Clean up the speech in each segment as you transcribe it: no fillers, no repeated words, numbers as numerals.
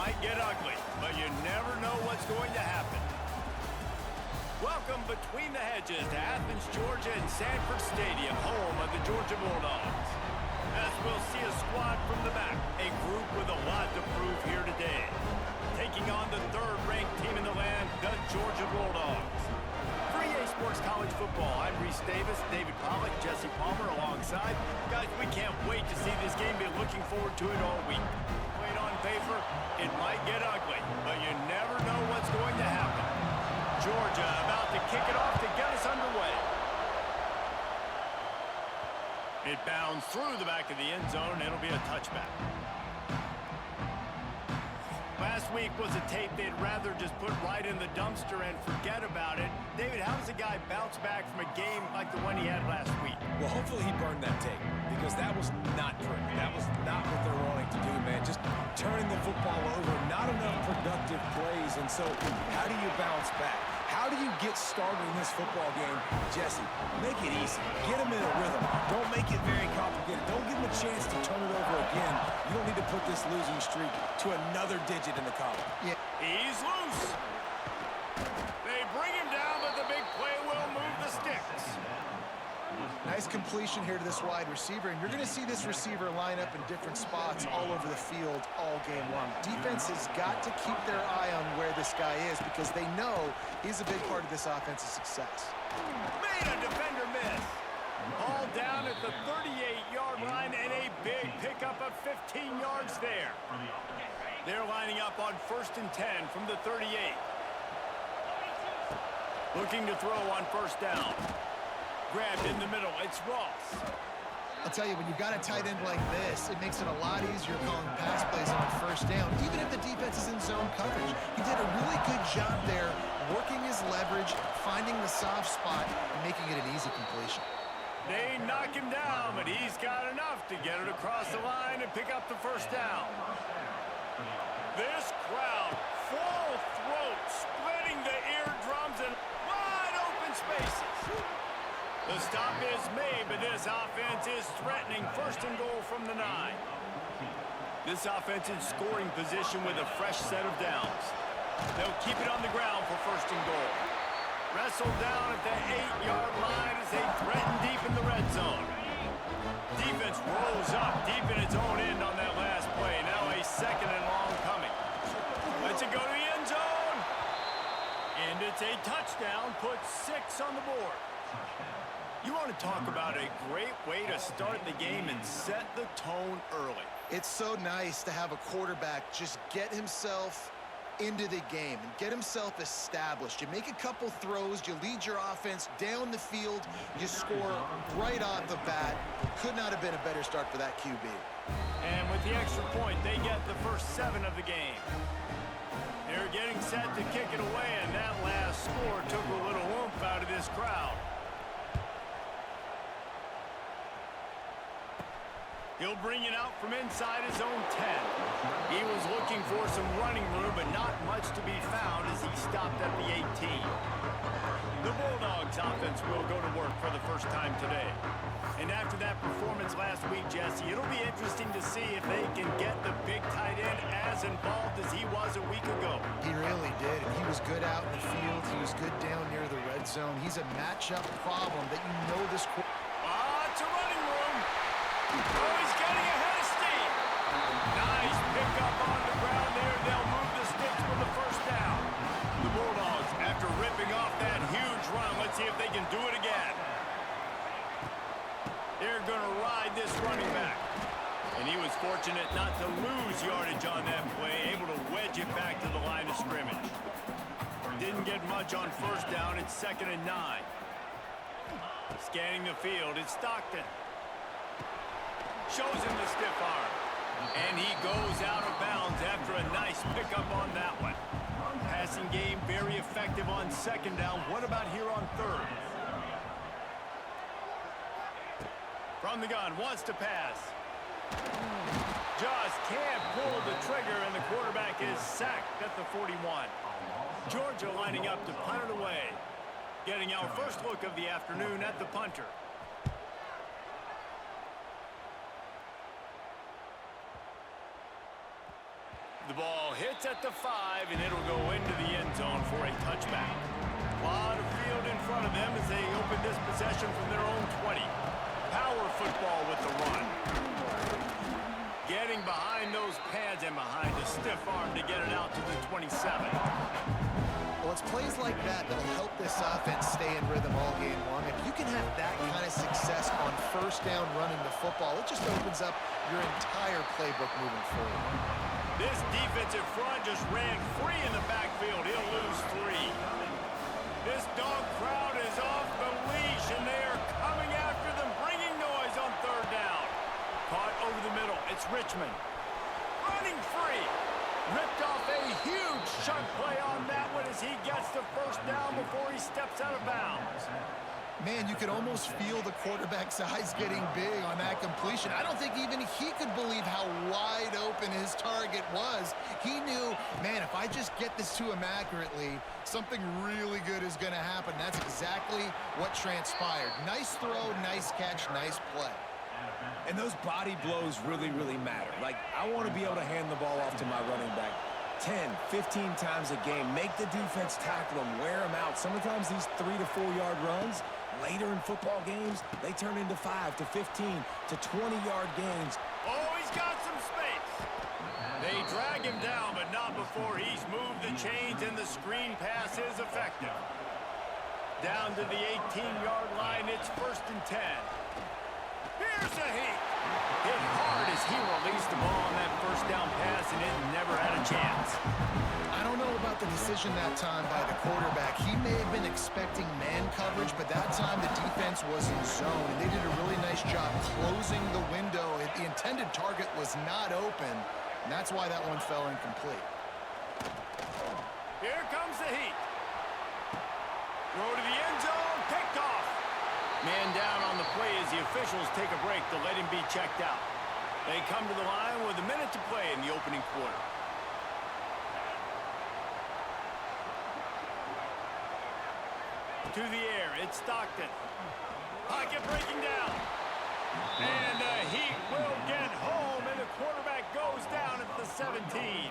might get ugly, but you never know what's going to happen. Welcome between the hedges to Athens, Georgia and Sanford Stadium, home of the Georgia Bulldogs. As we'll see a squad from the back, a group with a lot to prove here today. Taking on the third-ranked team in the land, the Georgia Bulldogs. For EA Sports College Football, I'm Reese Davis, David Pollack, Jesse Palmer alongside. Guys, we can't wait to see this game. Be looking forward to it all week. Played on paper, it might get ugly, but you never know what's going to happen. Georgia about to kick it off to get us underway. It bounds through the back of the end zone. It'll be a touchback. Last week was a tape they'd rather just put right in the dumpster and forget about it. David, how does a guy bounce back from a game like the one he had last week? Well, hopefully he burned that tape because that was not pretty. That was not what they're wanting to do, man. Just turning the football over, not enough productive plays. And so how do you bounce back? How do you get started in this football game? Jesse, make it easy. Get him in a rhythm. Don't make it very complicated. Don't give him a chance to turn it over again. You don't need to put this losing streak to another digit in the column. Yeah. He's loose. They bring him down, but the big play will move the sticks. Nice completion here to this wide receiver, and you're going to see this receiver line up in different spots all over the field all game long. Defense has got to keep their eye on where this guy is because they know he's a big part of this offense's success. Made a defender miss. All down at the 38-yard line, and a big pickup of 15 yards there. They're lining up on 1st and 10 from the 38. Looking to throw on 1st down. Grabbed in the middle, it's Ross. I'll tell you, when you've got a tight end like this, it makes it a lot easier calling pass plays on 1st down, even if the defense is in zone coverage. He did a really good job there, working his leverage, finding the soft spot, and making it an easy completion. They knock him down, but he's got enough to get it across the line and pick up the 1st down. This crowd, full throat, splitting the eardrums and wide open spaces. The stop is made, but this offense is threatening 1st and goal from the 9. This offense in scoring position with a fresh set of downs. They'll keep it on the ground for 1st and goal. Wrestled down at the 8-yard line as they threaten deep in the red zone. Defense rolls up deep in its own end on that last play. Now a 2nd and long coming. Lets it go to the end zone. And it's a touchdown, puts 6 on the board. You want to talk about a great way to start the game and set the tone early. It's so nice to have a quarterback just get himself into the game and get himself established. You make a couple throws, you lead your offense down the field, you score right off the bat. Could not have been a better start for that QB. And with the extra point, they get the first 7 of the game. They're getting set to kick it away, and that last score took a little oomph out of this crowd. He'll bring it out from inside his own 10. He was looking for some running room, but not much to be found as he stopped at the 18. The Bulldogs offense will go to work for the first time today. And after that performance last week, Jesse, it'll be interesting to see if they can get the big tight end as involved as he was a week ago. He really did, and he was good out in the field. He was good down near the red zone. He's a matchup problem that you know this. It's a running room. Oh, he's getting ahead of steam. Nice pickup on the ground there. They'll move the sticks for the 1st down. The Bulldogs, after ripping off that huge run, let's see if they can do it again. They're going to ride this running back. And he was fortunate not to lose yardage on that play, able to wedge it back to the line of scrimmage. Didn't get much on 1st down. It's 2nd and 9. Scanning the field, it's Stockton. Shows him the stiff arm. And he goes out of bounds after a nice pickup on that one. Passing game very effective on 2nd down. What about here on 3rd? From the gun, wants to pass. Just can't pull the trigger, and the quarterback is sacked at the 41. Georgia lining up to punt it away. Getting our first look of the afternoon at the punter. The ball hits at the 5, and it'll go into the end zone for a touchback. A lot of field in front of them as they open this possession from their own 20. Power football with the run. Getting behind those pads and behind a stiff arm to get it out to the 27. Well, it's plays like that that'll help this offense stay in rhythm all game long. If you can have that kind of success on first down running the football, it just opens up your entire playbook moving forward. This defensive front just ran free in the backfield. He'll lose 3. This dog crowd is off the leash, and they are coming after them, bringing noise on third down. Caught over the middle. It's Richmond. Running free. Ripped off a huge chunk play on that one as he gets the first down before he steps out of bounds. Man, you could almost feel the quarterback's eyes getting big on that completion. I don't think even he could believe how wide open his target was. He knew, man, if I just get this to him accurately, something really good is going to happen. That's exactly what transpired. Nice throw, nice catch, nice play. And those body blows really, really matter. Like, I want to be able to hand the ball off to my running back 10, 15 times a game. Make the defense tackle them, wear them out. Sometimes these 3 to 4 yard runs, later in football games, they turn into 5 to 15 to 20-yard gains. Oh, he's got some space. They drag him down, but not before he's moved the chains, and the screen pass is effective. Down to the 18-yard line, it's 1st and 10. Here's a heat. Hit hard as he released the ball on that first down pass, and it never had a chance. I don't know about the decision that time by the quarterback. He may have been expecting man coverage, but that time the defense was in zone, and they did a really nice job closing the window. The intended target was not open, and that's why that one fell incomplete. Here comes the heat. Throw to the end zone, picked off. Man down on the play as the officials take a break to let him be checked out. They come to the line with a minute to play in the opening quarter. To the air, it's Stockton. Pocket breaking down. And the Heat will get home, and the quarterback goes down at the 17.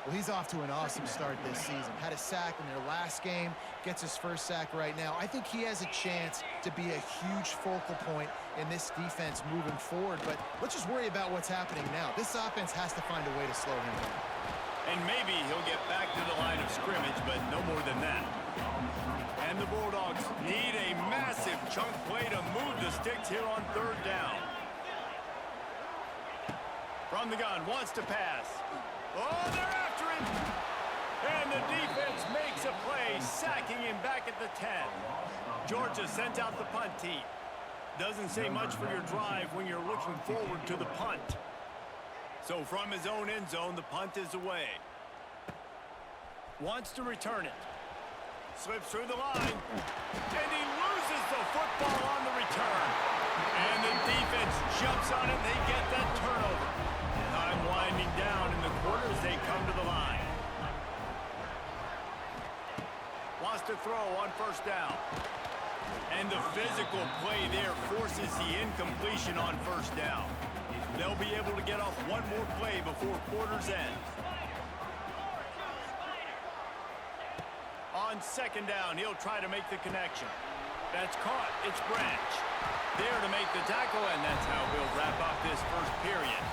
Well, he's off to an awesome start this season. Had a sack in their last game, gets his first sack right now. I think he has a chance to be a huge focal point in this defense moving forward, but let's just worry about what's happening now. This offense has to find a way to slow him down. And maybe he'll get back to the line of scrimmage, but no more than that. And the Bulldogs need a massive chunk play to move the sticks here on third down. From the gun, wants to pass. Oh, they're after him. And the defense makes a play, sacking him back at the 10. Georgia sends out the punt team. Doesn't say much for your drive when you're looking forward to the punt. So from his own end zone, the punt is away. Wants to return it. Slips through the line. And he loses the football on the return. And the defense jumps on it. They get that turnover. Time winding down in the quarter as they come to the line. Wants to throw on first down. And the physical play there forces the incompletion on first down. They'll be able to get off one more play before quarter's end. On second down, he'll try to make the connection. That's caught. It's Branch. There to make the tackle, and that's how we'll wrap up this first period.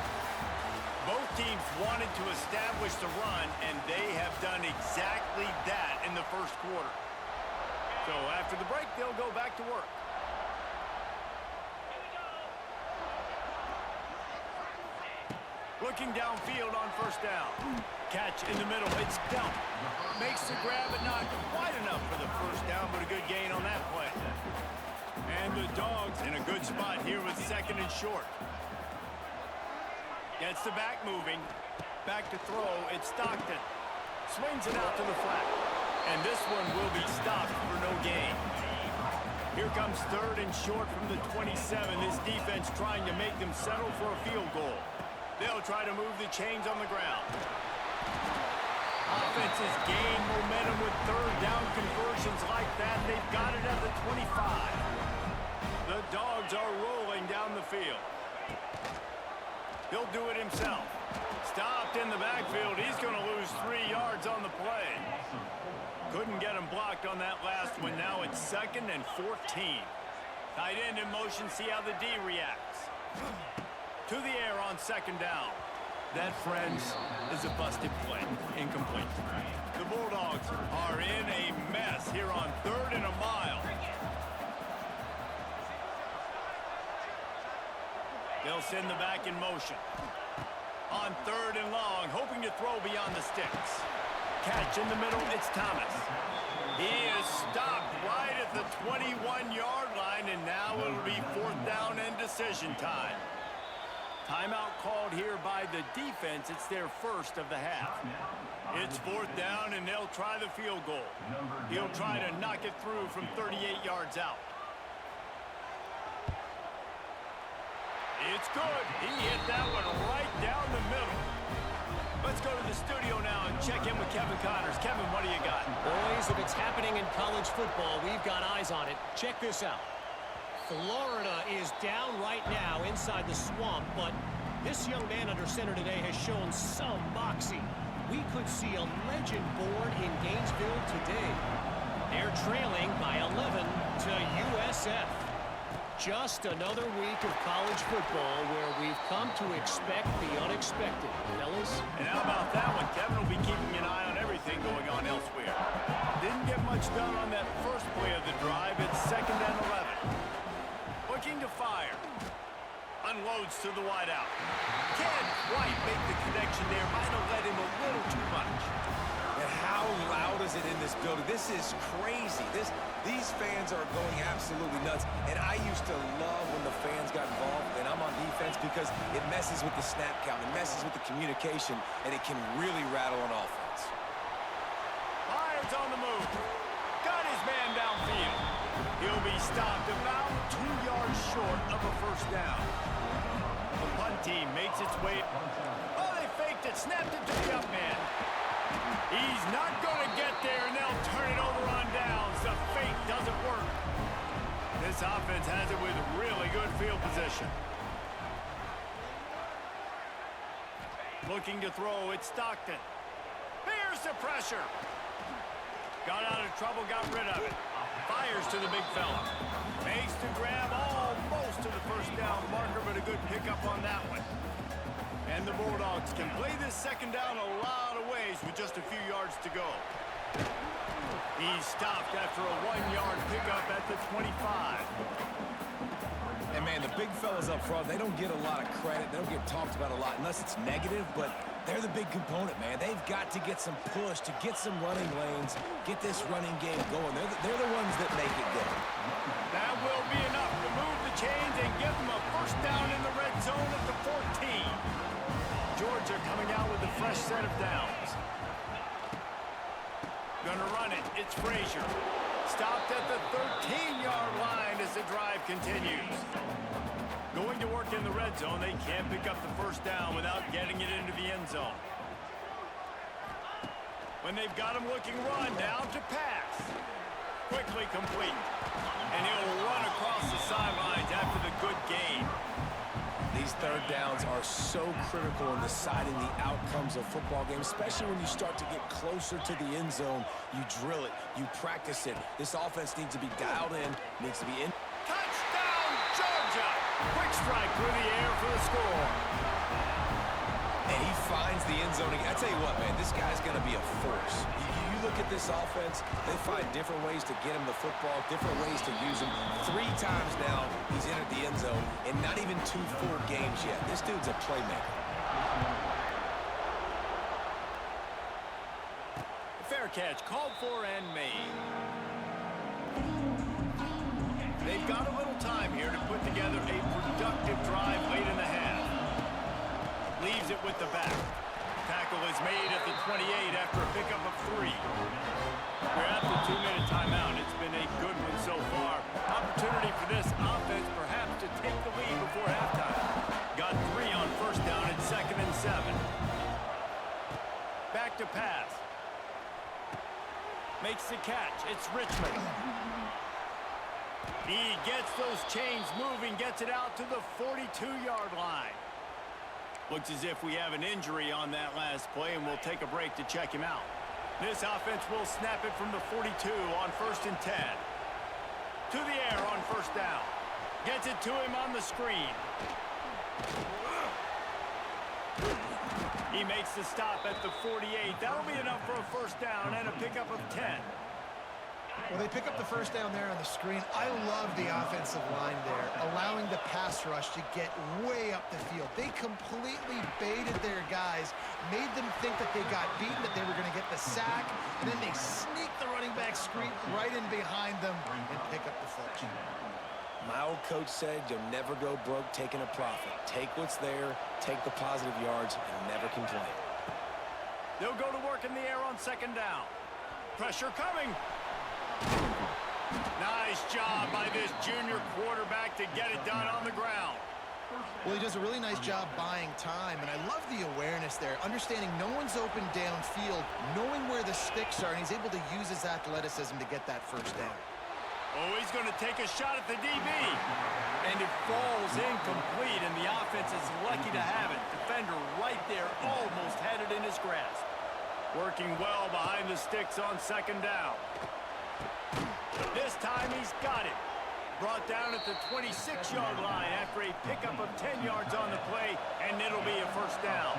Both teams wanted to establish the run, and they have done exactly that in the first quarter. So after the break, they'll go back to work. Looking downfield on first down. Catch in the middle. It's dealt. Makes the grab, but not quite enough for the first down, but a good gain on that play. And the Dogs in a good spot here with second and short. Gets the back moving. Back to throw. It's Stockton. Swings it out to the flat. And this one will be stopped for no gain. Here comes third and short from the 27. This defense trying to make them settle for a field goal. They'll try to move the chains on the ground. Offenses gain momentum with third down conversions like that. They've got it at the 25. The Dogs are rolling down the field. He'll do it himself. Stopped in the backfield. He's going to lose 3 yards on the play. Couldn't get him blocked on that last one. Now it's 2nd and 14. Tight end in motion. See how the D reacts. To the air on 2nd down. That, friends, is a busted play. Incomplete. The Bulldogs are in a mess here on 3rd and a mile. They'll send the back in motion. On 3rd and long, hoping to throw beyond the sticks. Catch in the middle, it's Thomas. He is stopped right at the 21-yard line, and now it'll be 4th down and decision time. Timeout called here by the defense. It's their first of the half. It's 4th down, and they'll try the field goal. He'll try to knock it through from 38 yards out. It's good. He hit that one right down the middle. Let's go to the studio now and check in with Kevin Connors. Kevin, what do you got? Boys, if it's happening in college football, we've got eyes on it. Check this out. Florida is down right now inside the swamp, but this young man under center today has shown some moxie. We could see a legend born in Gainesville today. They're trailing by 11 to USF. Just another week of college football where we've come to expect the unexpected, fellas. And how about that one? Kevin will be keeping an eye on everything going on elsewhere. Didn't get much done on that first play of the drive. It's 2nd and 11. Looking to fire. Unloads to the wideout. Can't quite make the connection there. Might have led him a little too much. And how loud is it in this building? This is crazy. These fans are going absolutely nuts. And I used to love when the fans got involved, and I'm on defense because it messes with the snap count. It messes with the communication, and it can really rattle an offense. Fires on the move. Got his man downfield. He'll be stopped about 2 yards short of a 1st down. The punt team makes its way. Oh, they faked it. Snapped it to the up man. He's not going to get there, and they'll turn it over on downs. The fake doesn't work. This offense has it with really good field position. Looking to throw, it's Stockton. Here's the pressure. Got out of trouble, got rid of it. Fires to the big fella. Makes the grab almost to the 1st down marker, but a good pickup on that one. And the Bulldogs can play this 2nd down a lot of ways with just a few yards to go. He's stopped after a 1-yard pickup at the 25. And, man, the big fellas up front, they don't get a lot of credit. They don't get talked about a lot unless it's negative, but they're the big component, man. They've got to get some push, to get some running lanes, get this running game going. They're the ones that make it go. That will be enough to move the chains and give them a 1st down in the red zone at the 14. Georgia coming out with a fresh set of downs. Gonna run it. It's Frazier. Stopped at the 13-yard line as the drive continues. Going to work in the red zone. They can't pick up the 1st down without getting it into the end zone. When they've got him looking run, down to pass. Quickly complete. And he'll run across the sidelines after the good gain. These 3rd downs are so critical in deciding the outcomes of football games, especially when you start to get closer to the end zone. You drill it, you practice it. This offense needs to be dialed in, needs to be in. Touchdown, Georgia! Quick strike through the air for the score. And he finds the end zone. I tell you what, man, this guy's going to be a force. You look at this offense, they find different ways to get him the football, different ways to use him. 3 times now he's entered the end zone, and not even 2 full games yet. This dude's a playmaker. Fair catch, called for and made. They've got a little time here to put together a productive drive late in the half. Leaves it with the back. Tackle is made at the 28 after a pickup of 3. We're at the 2-minute timeout. It's been a good one so far. Opportunity for this offense perhaps to take the lead before halftime. Got 3 on 1st down at 2nd and 7. Back to pass. Makes the catch. It's Richmond. He gets those chains moving, gets it out to the 42-yard line. Looks as if we have an injury on that last play, and we'll take a break to check him out. This offense will snap it from the 42 on 1st and 10. To the air on 1st down. Gets it to him on the screen. He makes the stop at the 48. That'll be enough for a 1st down and a pickup of 10. Well, they pick up the 1st down there on the screen. I love the offensive line there, allowing the pass rush to get way up the field. They completely baited their guys, made them think that they got beaten, that they were going to get the sack, and then they sneak the running back screen right in behind them and pick up the first. My old coach said you'll never go broke taking a profit. Take what's there, take the positive yards, and never complain. They'll go to work in the air on 2nd down. Pressure coming. Nice job by this junior quarterback to get it done on the ground. Well, he does a really nice job buying time, and I love the awareness there, understanding no one's open downfield, knowing where the sticks are, and he's able to use his athleticism to get that 1st down. Oh, he's going to take a shot at the DB. And it falls incomplete, and the offense is lucky to have it. Defender right there almost had it in his grasp. Working well behind the sticks on 2nd down. This time he's got it. Brought down at the 26-yard line after a pickup of 10 yards on the play, and it'll be a 1st down.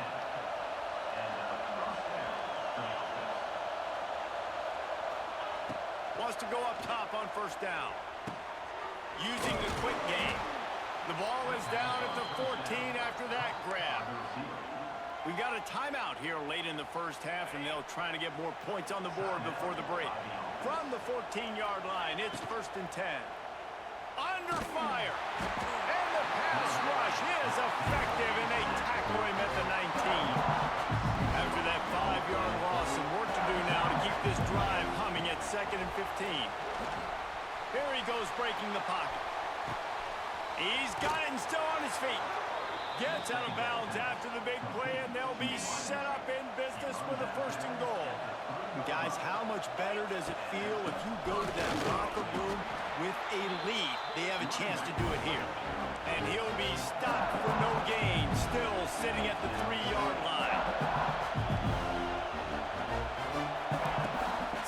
Wants to go up top on 1st down. Using the quick game. The ball is down at the 14 after that grab. We got a timeout here late in the 1st half, and they'll try to get more points on the board before the break. From the 14-yard line, it's 1st and 10. Under fire. And the pass rush is effective, and they tackle him at the 19. After that 5-yard loss, some work to do now to keep this drive humming at 2nd and 15. Here he goes breaking the pocket. He's got it and still on his feet. Gets out of bounds after the big play, and they'll be set up in business with a 1st and goal. Guys, how much better does it feel if you go to that locker room with a lead? They have a chance to do it here. And he'll be stopped for no gain, still sitting at the 3-yard line.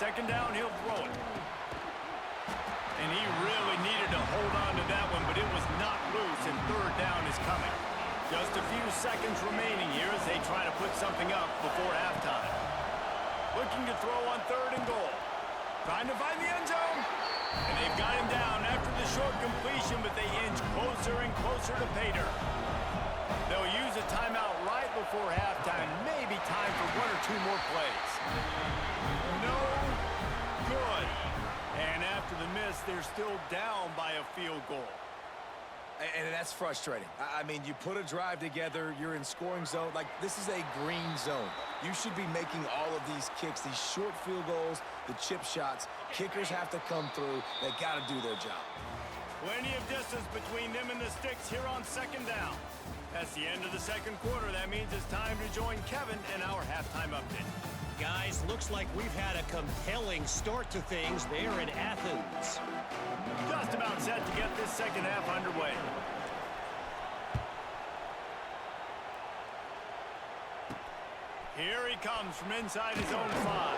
2nd down, he'll throw it. And he really needed to hold on to that one, but it was not loose, and 3rd down is coming. Just a few seconds remaining here as they try to put something up before halftime. Looking to throw on 3rd and goal. Trying to find the end zone. And they've got him down after the short completion, but they inch closer and closer to pay dirt. They'll use a timeout right before halftime. Maybe time for 1 or 2 more plays. No good. And after the miss, they're still down by a field goal. And that's frustrating. I mean, you put a drive together, you're in scoring zone. Like, this is a green zone. You should be making all of these kicks, these short field goals, the chip shots. Kickers have to come through. They got to do their job. Plenty of distance between them and the sticks here on 2nd down. That's the end of the 2nd quarter. That means it's time to join Kevin in our halftime update. Guys, looks like we've had a compelling start to things there in Athens. Just about set to get this 2nd half underway. Here he comes from inside his own 5.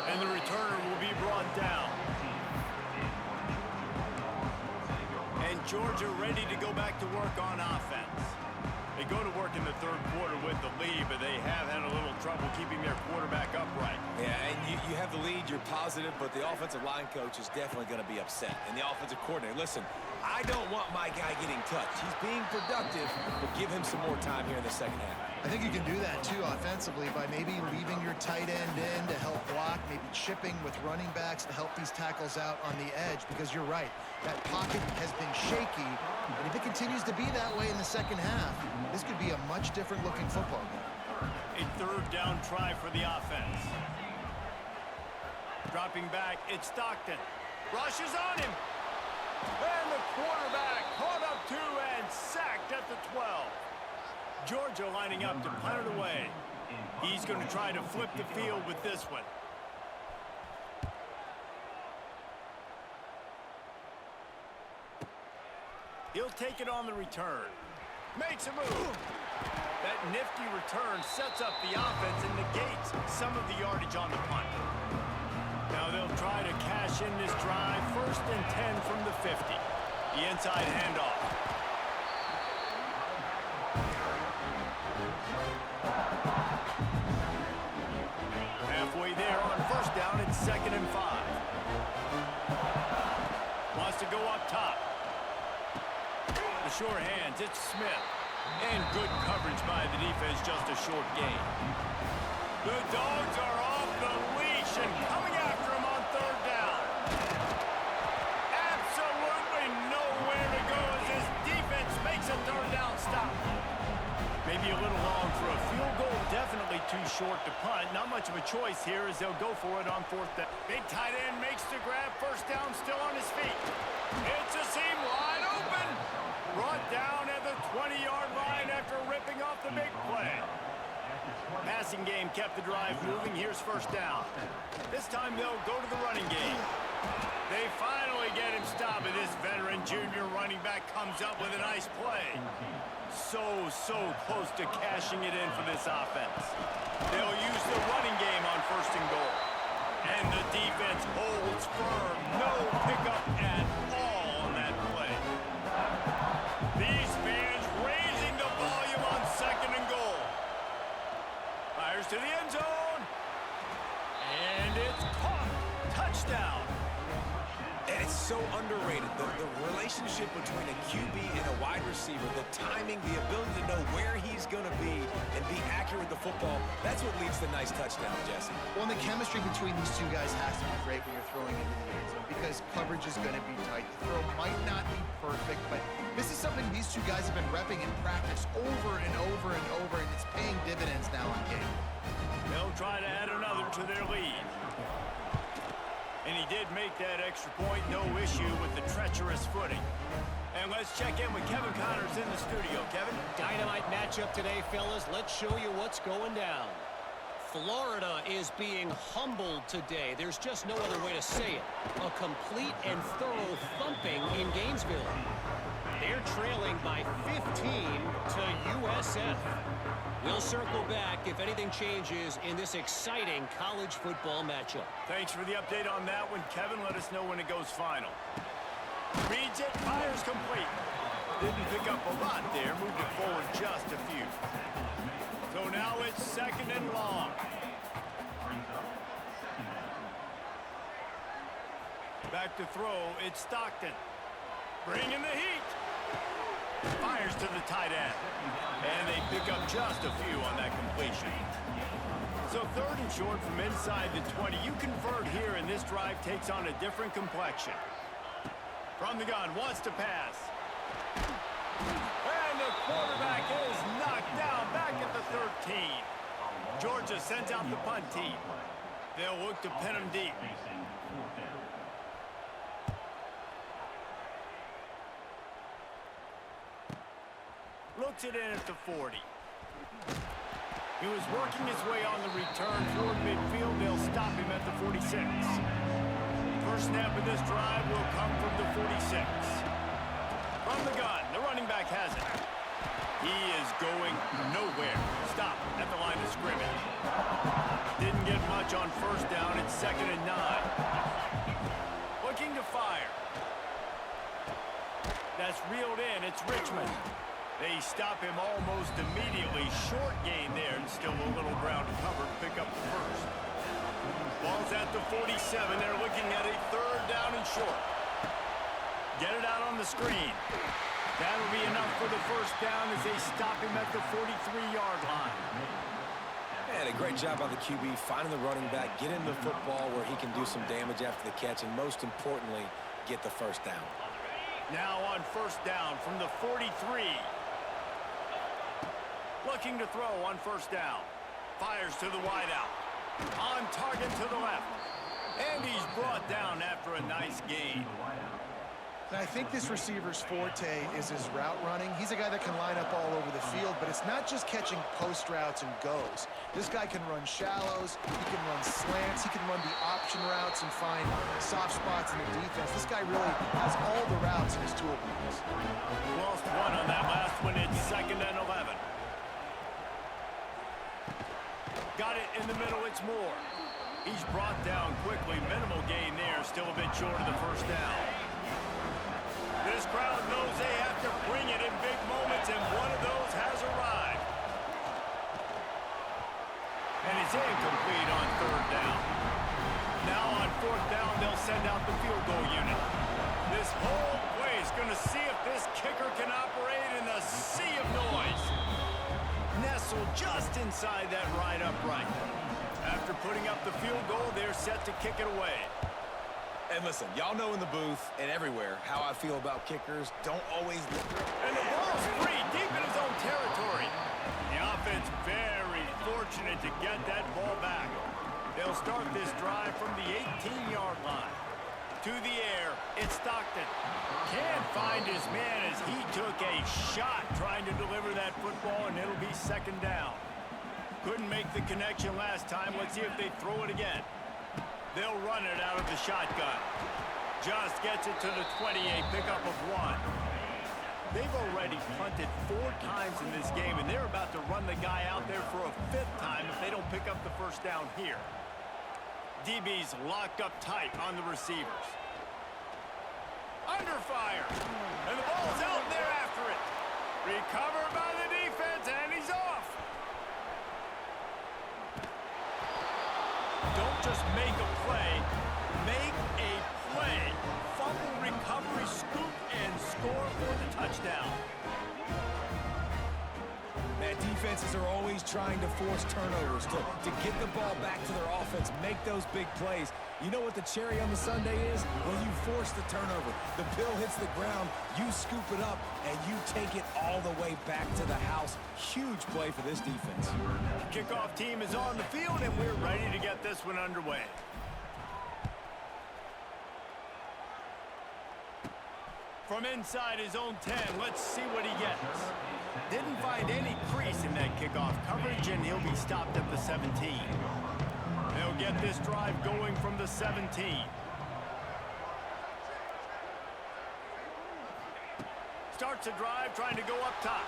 And the returner will be brought down. And Georgia ready to go back to work on offense. They go to work in the 3rd quarter with the lead, but they have had a little trouble keeping their quarterback upright. Yeah, and you have the lead, you're positive, but the offensive line coach is definitely going to be upset. And the offensive coordinator, listen, I don't want my guy getting touched. He's being productive, but give him some more time here in the 2nd half. I think you can do that, too, offensively, by maybe leaving your tight end in to help block, maybe chipping with running backs to help these tackles out on the edge, because you're right. That pocket has been shaky, and if it continues to be that way in the 2nd half, this could be a much different-looking football game. A 3rd down try for the offense. Dropping back, it's Stockton. Rushes on him. And the quarterback caught up 2 and sacked at the 12. Georgia lining up to punt it away. He's going to try to flip the field with this one. He'll take it on the return. Makes a move. That nifty return sets up the offense and negates some of the yardage on the punt. Now they'll try to cash in this drive. 1st and 10 from the 50. The inside handoff. Halfway there on 1st down, it's 2nd and 5. Wants to go up top. The sure hands, it's Smith. And good coverage by the defense, just a short gain. The Dogs are off the leash and coming after him on 3rd down. Absolutely nowhere to go as this defense makes a 3rd down stop. Maybe a little long for a field goal, definitely too short to punt. Not much of a choice here as they'll go for it on 4th down. Big tight end makes the grab, 1st down, still on his feet. It's a seam wide open. Brought down at the 20-yard line after ripping off the big play. Passing game kept the drive moving. Here's 1st down. This time they'll go to the running game. They finally get him stopped, and this veteran junior running back comes up with a nice play. So close to cashing it in for this offense. They'll use the running game on 1st and goal. And the defense holds firm. No pickup at all on that play. These fans raising the volume on 2nd and goal. Fires to the end zone. And it's caught. Touchdown. And it's so underrated. The relationship between a QB and a wide receiver, the timing, the ability to know where he's going to be and be accurate with the football, that's what leads to nice touchdowns, Jesse. Well, and the chemistry between these two guys has to be great when you're throwing into the end zone because coverage is going to be tight. The throw might not be perfect, but this is something these two guys have been repping in practice over and over and over, and it's paying dividends now in game. They'll try to add another to their lead. And he did make that extra point, no issue with the treacherous footing. And let's check in with Kevin Connors in the studio. Kevin? Dynamite matchup today, fellas. Let's show you what's going down. Florida is being humbled today. There's just no other way to say it. A complete and thorough thumping in Gainesville. They're trailing by 15 to USF. We'll circle back if anything changes in this exciting college football matchup. Thanks for the update on that one, Kevin. Let us know when it goes final. Reads it, fires complete. Didn't pick up a lot there, moved it forward just a few. So now it's 2nd and long. Back to throw, it's Stockton. Bringing the heat. Fires to the tight end. And they pick up just a few on that completion. So 3rd and short from inside the 20. You convert here and this drive takes on a different complexion. From the gun, wants to pass. And the quarterback is knocked down back at the 13. Georgia sends out the punt team. They'll look to pin him deep. Looks it in at the 40. He was working his way on the return toward midfield. They'll stop him at the 46. First snap of this drive will come from the 46. From the gun, the running back has it. He is going nowhere. Stop at the line of scrimmage. Didn't get much on 1st down. It's 2nd and 9. Looking to fire. That's reeled in. It's Richmond. They stop him almost immediately. Short gain there and still a little ground to cover to pick up the 1st. Ball's at the 47. They're looking at a 3rd down and short. Get it out on the screen. That'll be enough for the 1st down as they stop him at the 43-yard line. And a great job by the QB finding the running back, getting the football where he can do some damage after the catch, and most importantly, get the 1st down. Now on 1st down from the 43. Looking to throw on 1st down. Fires to the wideout. On target to the left. And he's brought down after a nice gain. And I think this receiver's forte is his route running. He's a guy that can line up all over the field, but it's not just catching post routes and goes. This guy can run shallows, he can run slants, he can run the option routes and find soft spots in the defense. This guy really has all the routes in his toolbox. Lost one on that last one. It's 2nd and 11. Got it in the middle, it's Moore. He's brought down quickly. Minimal gain there, still a bit short of the first down. This crowd knows they have to bring it in big moments, and one of those has arrived. And it's incomplete on third down. Now on fourth down, they'll send out the field goal unit. This whole play is going to see if this kicker can operate in the sea of noise. Nestled just inside that right upright. After putting up the field goal, they're set to kick it away. And listen, y'all know in the booth and everywhere how I feel about kickers. Don't always... And the ball's free, deep in his own territory. The offense very fortunate to get that ball back. They'll start this drive from the 18-yard line. To the air, it's Stockton. Can't find his man as he took a shot trying to deliver that football, and it'll be second down. Couldn't make the connection last time. Let's see if they throw it again. They'll run it out of the shotgun. Just gets it to the 28, pickup of 1. They've already punted 4 times in this game, and they're about to run the guy out there for a 5th time if they don't pick up the first down here. DB's locked up tight on the receivers. Under fire. And the ball's out there after it. Recovered by the defense, and he's off. Don't just make a play. Make a play. Fumble, recovery, scoop, and score for the touchdown. Man, defenses are always trying to force turnovers, to get the ball back to their offense, make those big plays. You know what the cherry on the sundae is? When you force the turnover, the pill hits the ground, you scoop it up, and you take it all the way back to the house. Huge play for this defense. Kickoff team is on the field, and we're ready to get this one underway. From inside his own 10, let's see what he gets. Didn't find any crease in that kickoff coverage, and he'll be stopped at the 17. They'll get this drive going from the 17. Starts a drive trying to go up top.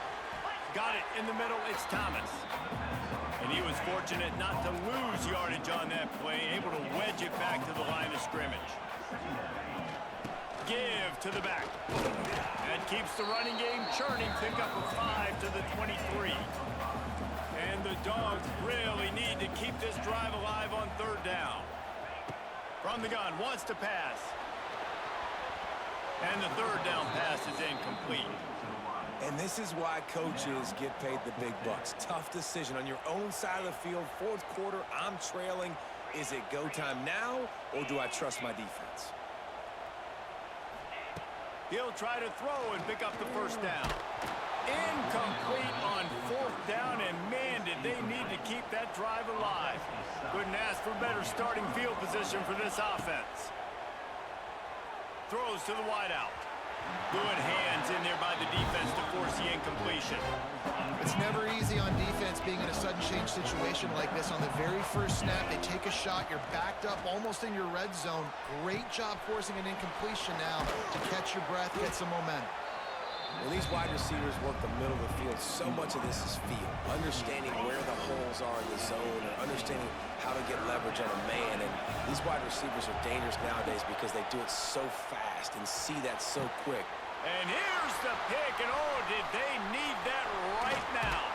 Got it in the middle, it's Thomas. And he was fortunate not to lose yardage on that play, able to wedge it back to the line of scrimmage. Give to the back. That keeps the running game churning. Pick up a 5 to the 23. And the Dogs really need to keep this drive alive on third down. From the gun, wants to pass. And the third down pass is incomplete. And this is why coaches get paid the big bucks. Tough decision on your own side of the field. Fourth quarter, I'm trailing. Is it go time now, or do I trust my defense? He'll try to throw and pick up the first down. Incomplete on fourth down, and man, did they need to keep that drive alive. Couldn't ask for better starting field position for this offense. Throws to the wideout. Good hands in there by the defense to force the incompletion. It's never easy on defense being in a sudden change situation like this. On the very first snap, they take a shot. You're backed up almost in your red zone. Great job forcing an incompletion now to catch your breath, get some momentum. When these wide receivers work the middle of the field, so much of this is feel. Understanding where the holes are in the zone, or understanding how to get leverage on a man. And these wide receivers are dangerous nowadays because they do it so fast and see that so quick. And here's the pick, and oh, did they need that right now.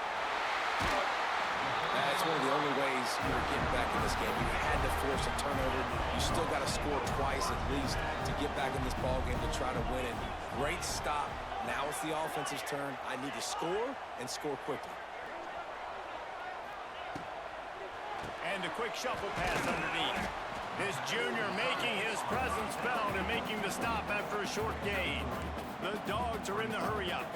That's one of the only ways you were getting back in this game. You had to force a turnover. You still got to score twice at least to get back in this ball game to try to win it. Great stop. Now it's the offense's turn. I need to score and score quickly. And a quick shuffle pass underneath. This junior making his presence felt and making the stop after a short gain. The Dogs are in the hurry-up.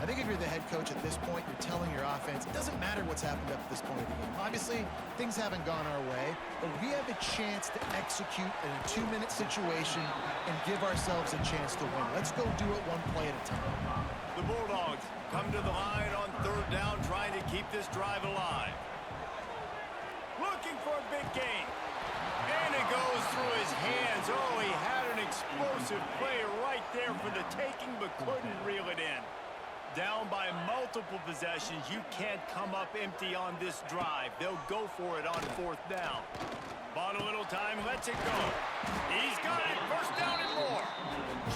I think if you're the head coach at this point, you're telling your offense, it doesn't matter what's happened up to this point of the game. Obviously, things haven't gone our way, but we have a chance to execute in a 2-minute situation and give ourselves a chance to win. Let's go do it one play at a time. The Bulldogs come to the line on third down, trying to keep this drive alive. Looking for a big gain. And it goes through his hands. Oh, he had an explosive play right there for the taking, but couldn't reel it in. Down by multiple possessions, you can't come up empty on this drive. They'll go for it on 4th down. Bought a little time, lets it go. He's got it, 1st down and more.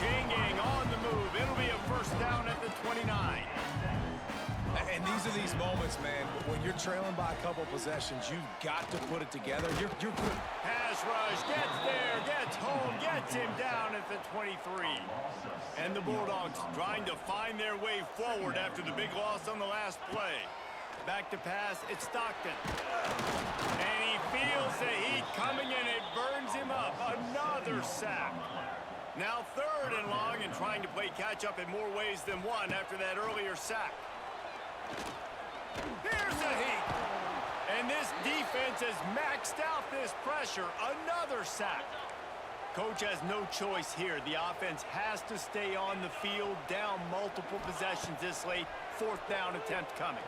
Changing on the move. It'll be a 1st down at the 29. And these are these moments, man, when you're trailing by a couple possessions, you've got to put it together. You're good. Pass rush, gets there, gets home, gets him down at the 23. And the Bulldogs trying to find their way forward after the big loss on the last play. Back to pass, it's Stockton. And he feels the heat coming and it burns him up. Another sack. Now 3rd and long and trying to play catch up in more ways than one after that earlier sack. Here's the heat. And this defense has maxed out this pressure. Another sack. Coach has no choice here. The offense has to stay on the field, down multiple possessions this late. 4th down attempt coming.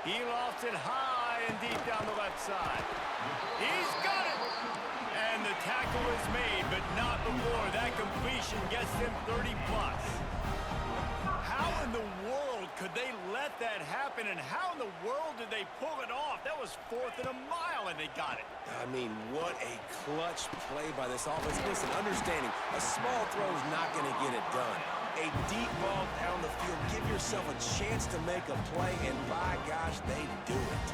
He lofts it high and deep down the left side. He's got it. And the tackle is made, but not before that completion gets them 30-plus. How in the world could they let that happen, and how in the world did they pull it off? That was 4th and a mile, and they got it. I mean, what a clutch play by this offense. Listen, understanding, a small throw is not going to get it done. A deep ball down the field, give yourself a chance to make a play, and by gosh, they do it.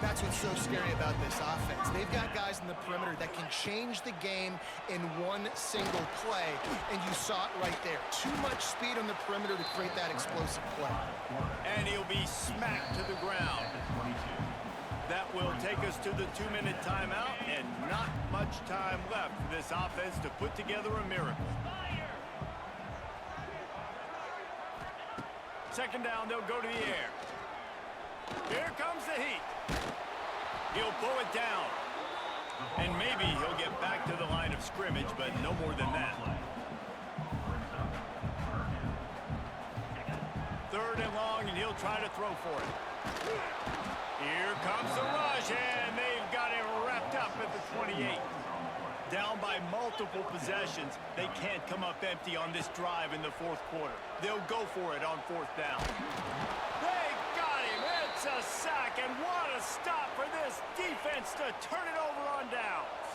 That's what's so scary about this offense. They've got guys in the perimeter that can change the game in one single play, and you saw it right there. Too much speed on the perimeter to create that explosive play. And he'll be smacked to the ground. That will take us to the 2-minute timeout, and not much time left for this offense to put together a miracle. 2nd down, they'll go to the air. Here comes the heat. He'll pull it down. And maybe he'll get back to the line of scrimmage, but no more than that. 3rd and long, and he'll try to throw for it. Here comes the rush, and they've got him wrapped up at the 28. Down by multiple possessions, they can't come up empty on this drive in the 4th quarter. They'll go for it on 4th down. They got him. It's a sack, and what a stop for this defense to turn it over on downs.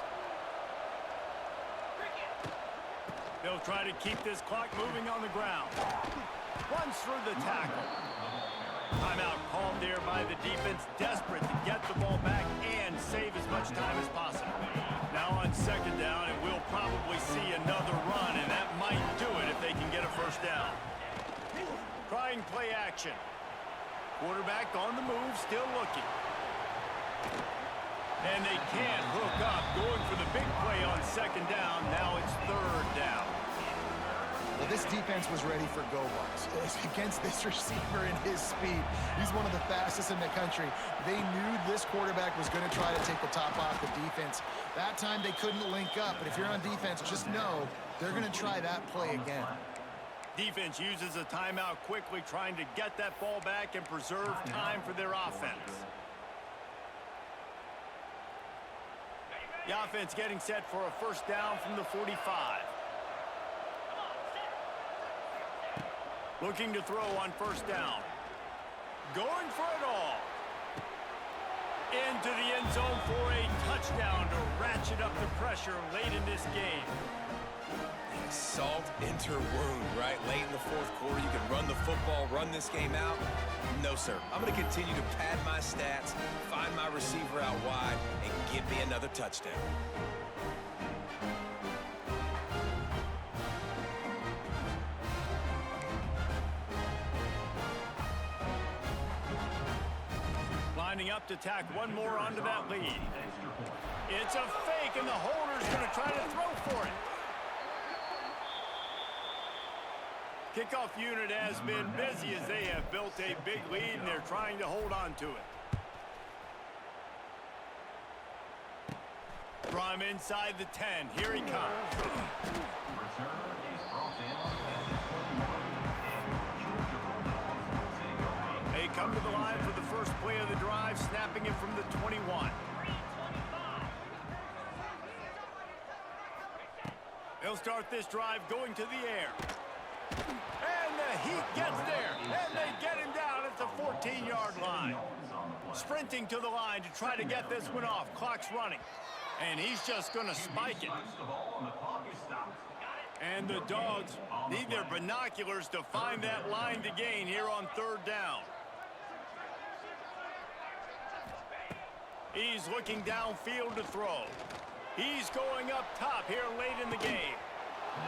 They'll try to keep this clock moving on the ground. Runs through the tackle. Timeout called there by the defense, desperate to get the ball back and save as much time as possible. Now on 2nd down, and we'll probably see another run, and that might do it if they can get a 1st down. Trying play action. Quarterback on the move, still looking. And they can't hook up, going for the big play on 2nd down. Now it's 3rd down. Well, this defense was ready for go-balls. Against this receiver and his speed, he's one of the fastest in the country. They knew this quarterback was going to try to take the top off the defense. That time they couldn't link up, but if you're on defense, just know they're going to try that play again. Defense uses a timeout quickly, trying to get that ball back and preserve time for their offense. The offense getting set for a 1st down from the 45. Looking to throw on 1st down. Going for it all. Into the end zone for a touchdown to ratchet up the pressure late in this game. Salt into wound, right? Late in the 4th quarter, you can run the football, run this game out. No, sir. I'm going to continue to pad my stats, find my receiver out wide, and give me another touchdown. Lining up to tack one more onto that lead. It's a fake, and the holder's going to try to throw for it. Kickoff unit has been busy as they have built a big lead, and they're trying to hold on to it. From inside the 10, here he comes. They come to the line for the first play of the drive, snapping it from the 21. They'll start this drive going to the air. And the Heat gets there. And 14-yard line. Sprinting to the line to try to get this one off. Clock's running. And he's just going to spike it. And the Dogs need their binoculars to find that line to gain here on 3rd down. He's looking downfield to throw. He's going up top here late in the game.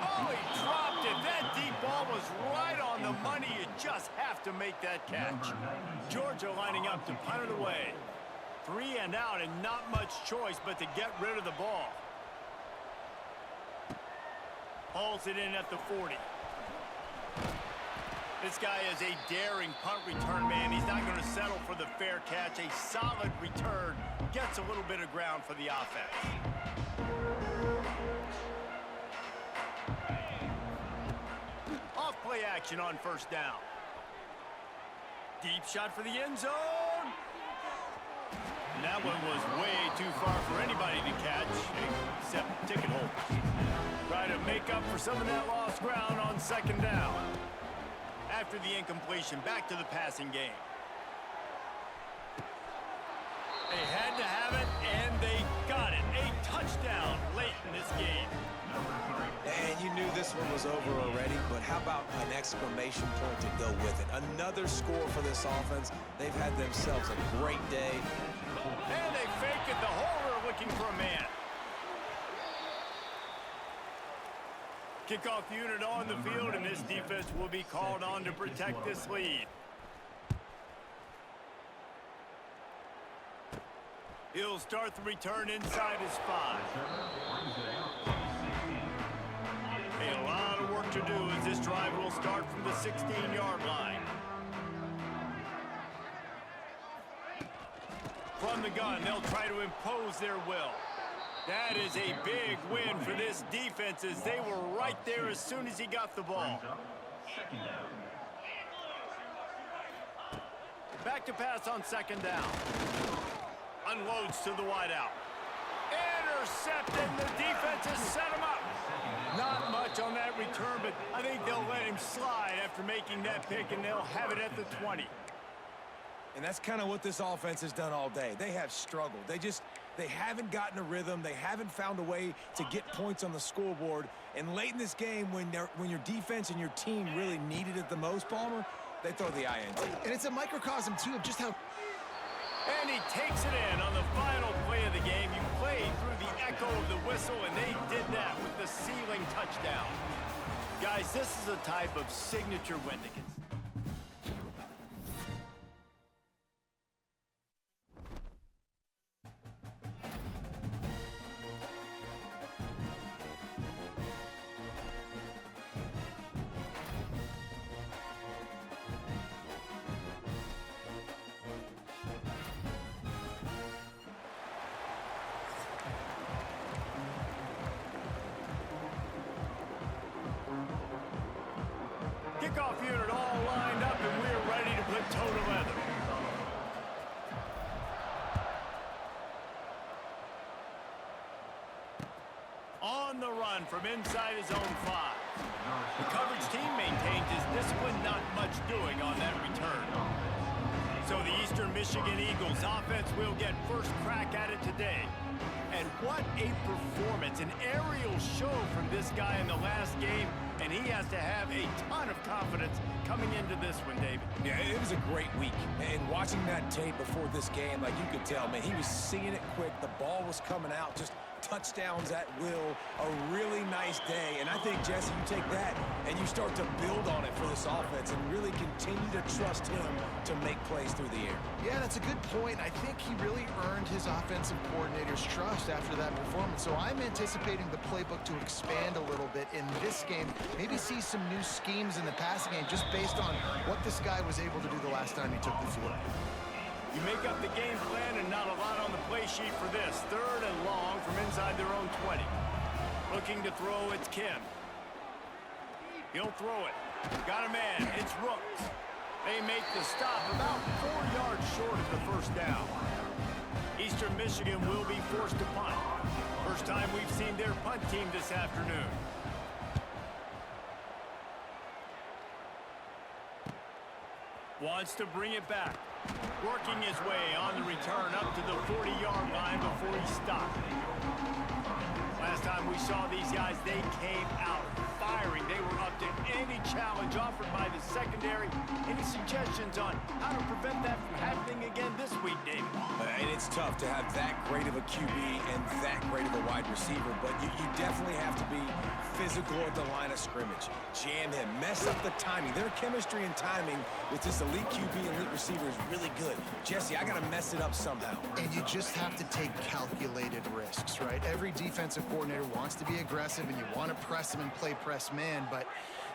Oh, he dropped it. That deep ball was right on the money. You just have to make that catch. Georgia lining up to punt it away. 3 and out and not much choice but to get rid of the ball. Hauls it in at the 40. This guy is a daring punt return man. He's not going to settle for the fair catch. A solid return gets a little bit of ground for the offense. Off play action on 1st down. Deep shot for the end zone. And that one was way too far for anybody to catch, except ticket holders. Try to make up for some of that lost ground on 2nd down. After the incompletion, back to the passing game. They had to have it, and they got it. A touchdown late in this game. And you knew this one was over already, but how about an exclamation point to go with it? Another score for this offense. They've had themselves a great day. And they faked it. The holder looking for a man. Kickoff unit on the field, and this defense will be called on to protect this lead. He'll start the return inside his 5. A lot of work to do as this drive will start from the 16-yard line. From the gun, they'll try to impose their will. That is a big win for this defense as they were right there as soon as he got the ball. Back to pass on 2nd down. Unloads to the wideout. Intercepted. The defense has set him up. Not much on that return, but I think they'll let him slide after making that pick, and they'll have it at the 20. And that's kind of what this offense has done all day. They have struggled. They haven't gotten a rhythm. They haven't found a way to get points on the scoreboard. And late in this game, when your defense and your team really needed it the most, Palmer, they throw the INT. And it's a microcosm, too, of just how... And he takes it in on the final play of the game. You played through the echo of the whistle, and they did that with the ceiling touchdown. Guys, this is a type of signature win that gets... Kickoff unit all lined up, and we're ready to put toe to leather. On the run from inside his own 5. The coverage team maintains his discipline, not much doing on that return. So the Eastern Michigan Eagles offense will get first crack at it today. And what a performance, an aerial show from this guy in the last game, and he has to have a ton of confidence coming into this one, David. Yeah, it was a great week. And watching that tape before this game, like you could tell, man, he was seeing it quick. The ball was coming out, just touchdowns at will. A really nice day. And I think, Jesse, you take that and you start to build on it for this offense and really continue to trust him to make plays through the air. Yeah, that's a good point. I think he really earned his offensive coordinator's trust after that performance. So I'm anticipating the playbook to expand a little bit in this game. Maybe see some new schemes in the passing game just based on what this guy was able to do the last time he took the field. You make up the game plan and not a lot on the play sheet for this. 3rd and long from inside their own 20. Looking to throw, it's Kim. He'll throw it. Got a man, it's Rooks. They make the stop about 4 yards short of the 1st down. Eastern Michigan will be forced to punt. First time we've seen their punt team this afternoon. Wants to bring it back. Working his way on the return up to the 40-yard line before he stopped. Last time we saw these guys, they came out firing. They were up to any challenge offered by the secondary. Any suggestions on how to prevent that from happening again this week, David? And it's tough to have that great of a QB and that great of a wide receiver, but you definitely have to be physical at the line of scrimmage. Jam him, mess up the timing. Their chemistry and timing with this elite QB, elite receiver is really good. Jesse, I got to mess it up somehow. And you just have to take calculated risks, right? Every defensive coordinator wants to be aggressive, and you want to press them and play press man, but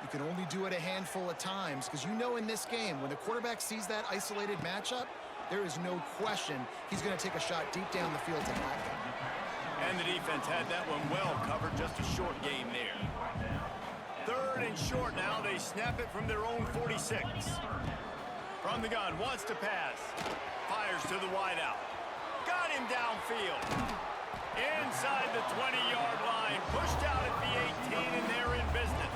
you can only do it a handful of times, because you know in this game, when the quarterback sees that isolated matchup, there is no question he's going to take a shot deep down the field to back him. And the defense had that one well covered, just a short game there. 3rd and short now. They snap it from their own 46. From the gun, wants to pass. Fires to the wideout. Got him downfield. Inside the 20-yard line. Pushed out at the 18, and they're in business.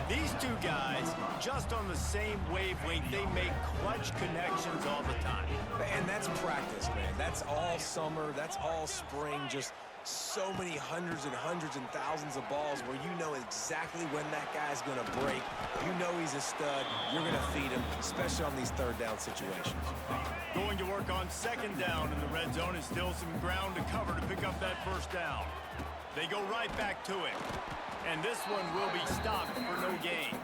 These two guys, just on the same wavelength, they make clutch connections all the time. And that's practice, man. That's all summer. That's all spring. Just so many hundreds and thousands of balls where you know exactly when that guy's going to break. You know he's a stud. You're going to feed him, especially on these 3rd down situations. Going to work on 2nd down in the red zone. Is still some ground to cover to pick up that 1st down. They go right back to it. And this one will be stopped for no gain.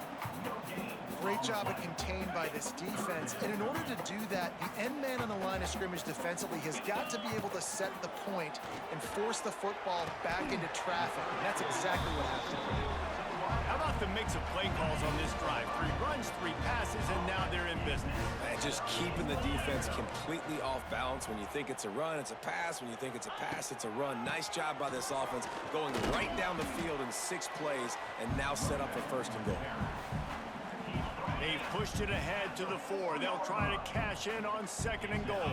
Great job of contained by this defense. And in order to do that, the end man on the line of scrimmage defensively has got to be able to set the point and force the football back into traffic. And that's exactly what happened. How about the mix of play calls on this drive? 3 runs, 3 passes, and now they're in business. And just keeping the defense completely off balance. When you think it's a run, it's a pass. When you think it's a pass, it's a run. Nice job by this offense, going right down the field in 6 plays and now set up for 1st and goal. They've pushed it ahead to the 4. They'll try to cash in on 2nd and goal.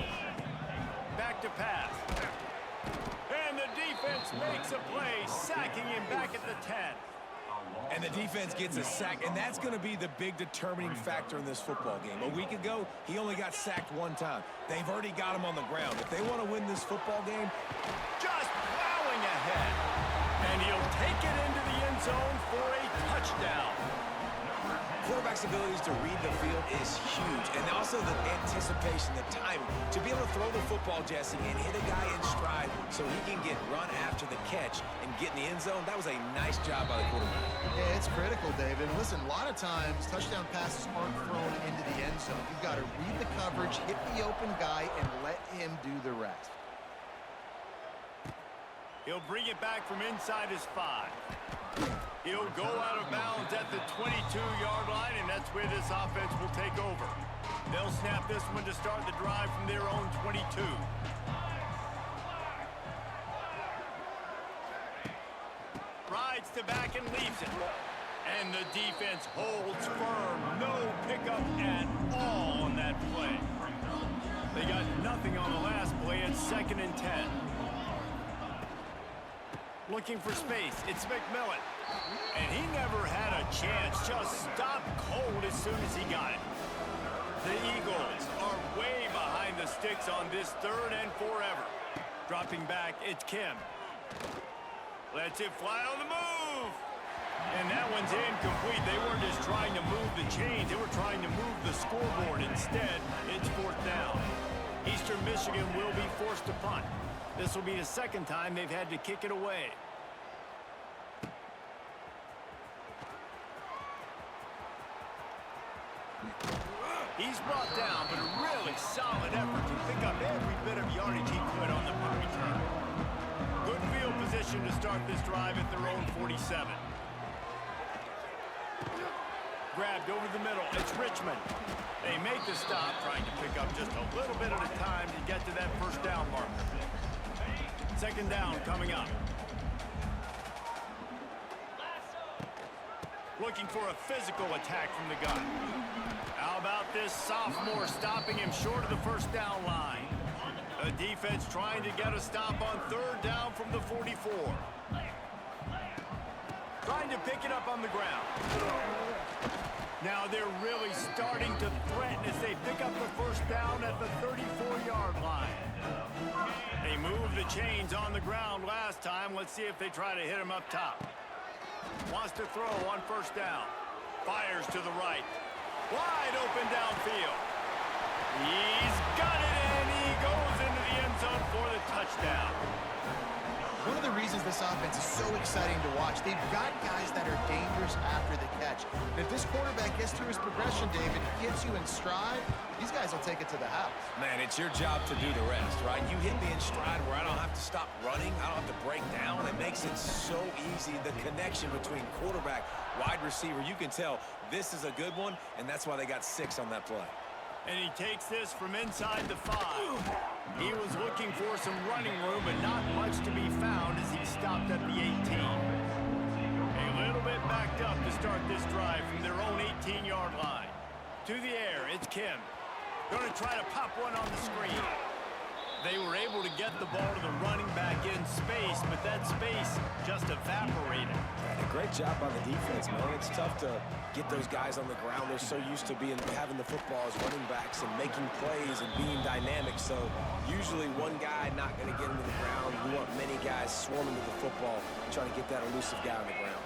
Back to pass. And the defense makes a play, sacking him back at the 10. And the defense gets a sack, and that's going to be the big determining factor in this football game. A week ago, he only got sacked 1 time. They've already got him on the ground. If they want to win this football game, just plowing ahead. And he'll take it into the end zone for a touchdown. Quarterback's abilities to read the field is huge, and also the anticipation, the timing. To be able to throw the football, Jesse, and hit a guy in stride so he can get run after the catch and get in the end zone, that was a nice job by the quarterback. Yeah, it's critical, David. Listen, a lot of times, touchdown passes aren't thrown into the end zone. You've got to read the coverage, hit the open guy, and let him do the rest. He'll bring it back from inside his 5. He'll go out of bounds at the 22-yard line, and that's where this offense will take over. They'll snap this one to start the drive from their own 22. Rides to back and leaves it. And the defense holds firm. No pickup at all on that play. They got nothing on the last play at 2nd and 10. Looking for space. It's McMillan. And he never had a chance. Just stopped cold as soon as he got it. The Eagles are way behind the sticks on this 3rd and forever. Dropping back, it's Kim. Lets it fly on the move. And that one's incomplete. They weren't just trying to move the chains. They were trying to move the scoreboard. Instead, it's 4th down. Eastern Michigan will be forced to punt. This will be the 2nd time they've had to kick it away. He's brought down, but a really solid effort to pick up every bit of yardage he could on the punt return. Good field position to start this drive at their own 47. Grabbed over the middle. It's Richmond. They make the stop, trying to pick up just a little bit at a time to get to that 1st down marker. 2nd down coming up. Looking for a physical attack from the gun. How about this sophomore stopping him short of the 1st down line? The defense trying to get a stop on 3rd down from the 44. Trying to pick it up on the ground. Now they're really starting to threaten as they pick up the first down at the 34-yard line. They moved the chains on the ground last time. Let's see if they try to hit him up top. Wants to throw on first down. Fires to the right. Wide open downfield. He's got it, and he goes into the end zone for the touchdown. One of the reasons this offense is so exciting to watch, they've got guys that are dangerous after the catch. And if this quarterback gets through his progression, David, hits you in stride, these guys will take it to the house. Man, it's your job to do the rest, right? You hit me in stride where I don't have to stop running. I don't have to break down. It makes it so easy. The connection between quarterback, wide receiver, you can tell this is a good one, and that's why they got 6 on that play. And he takes this from inside the 5. He was looking for some running room, but not much to be found as he stopped at the 18. A little bit backed up to start this drive from their own 18-yard line. To the air, it's Kim. Going to try to pop one on the screen. They were able to get the ball to the running back in space, but that space just evaporated. And a great job on the defense, man. It's tough to get those guys on the ground. They're so used to having the football as running backs and making plays and being dynamic. So usually one guy not going to get into the ground. You want many guys swarming to the football, trying to get that elusive guy on the ground.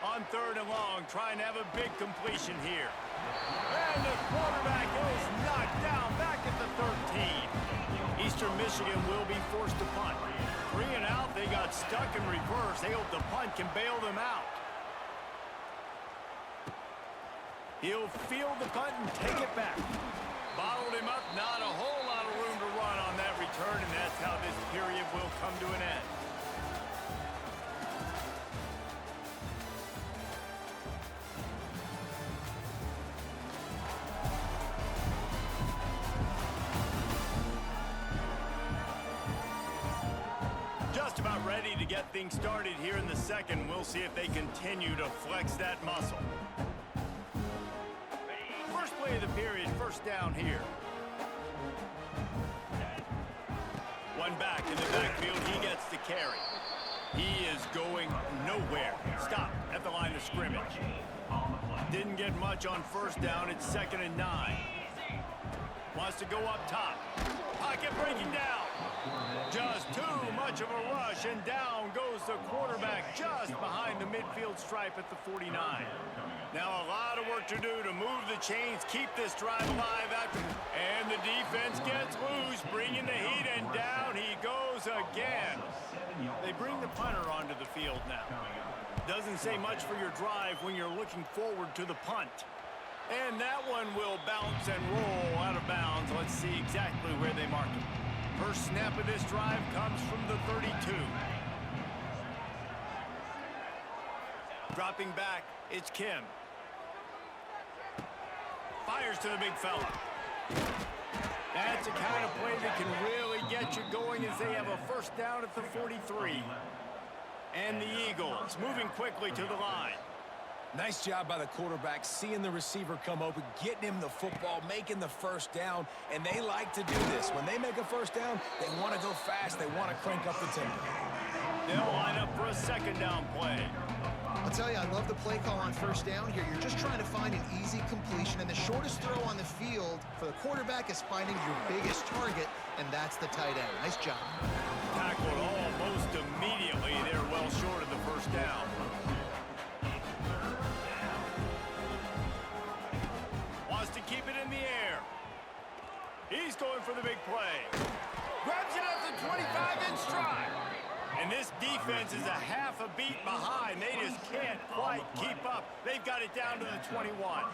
On 3rd and long, trying to have a big completion here. And the quarterback is knocked down back at the 13. Eastern Michigan will be forced to punt. 3 and out, they got stuck in reverse. They hope the punt can bail them out. He'll field the punt and take it back. Bottled him up, not a whole lot of room to run on that return, and that's how this period will come to an end. Just about ready to get things started here in the second. We'll see if they continue to flex that muscle. First play of the period, first down here. One back in the backfield, he gets the carry. He is going nowhere. Stop at the line of scrimmage. Didn't get much on first down, it's 2nd and 9. Wants to go up top. Pocket breaking down. Just too much of a rush, and down goes the quarterback just behind the midfield stripe at the 49. Now a lot of work to do to move the chains, keep this drive alive after, and the defense gets loose, bringing the heat, and down he goes again. They bring the punter onto the field now. Doesn't say much for your drive when you're looking forward to the punt. And that one will bounce and roll out of bounds. Let's see exactly where they mark it. First snap of this drive comes from the 32. Dropping back, it's Kim. Fires to the big fella. That's the kind of play that can really get you going as they have a first down at the 43. And the Eagles moving quickly to the line. Nice job by the quarterback, seeing the receiver come open, getting him the football, making the first down, and they like to do this. When they make a first down, they want to go fast, they want to crank up the tempo. They'll line up for a 2nd down play. I'll tell you, I love the play call on first down here. You're just trying to find an easy completion, and the shortest throw on the field for the quarterback is finding your biggest target, and that's the tight end. Nice job. Tackled almost immediately. They're well short of the first down. Wants to keep it in the air. He's going for the big play. Grabs it at the 25 in stride. And this defense is a half a beat behind. They just can't quite keep up. They've got it down to the 21.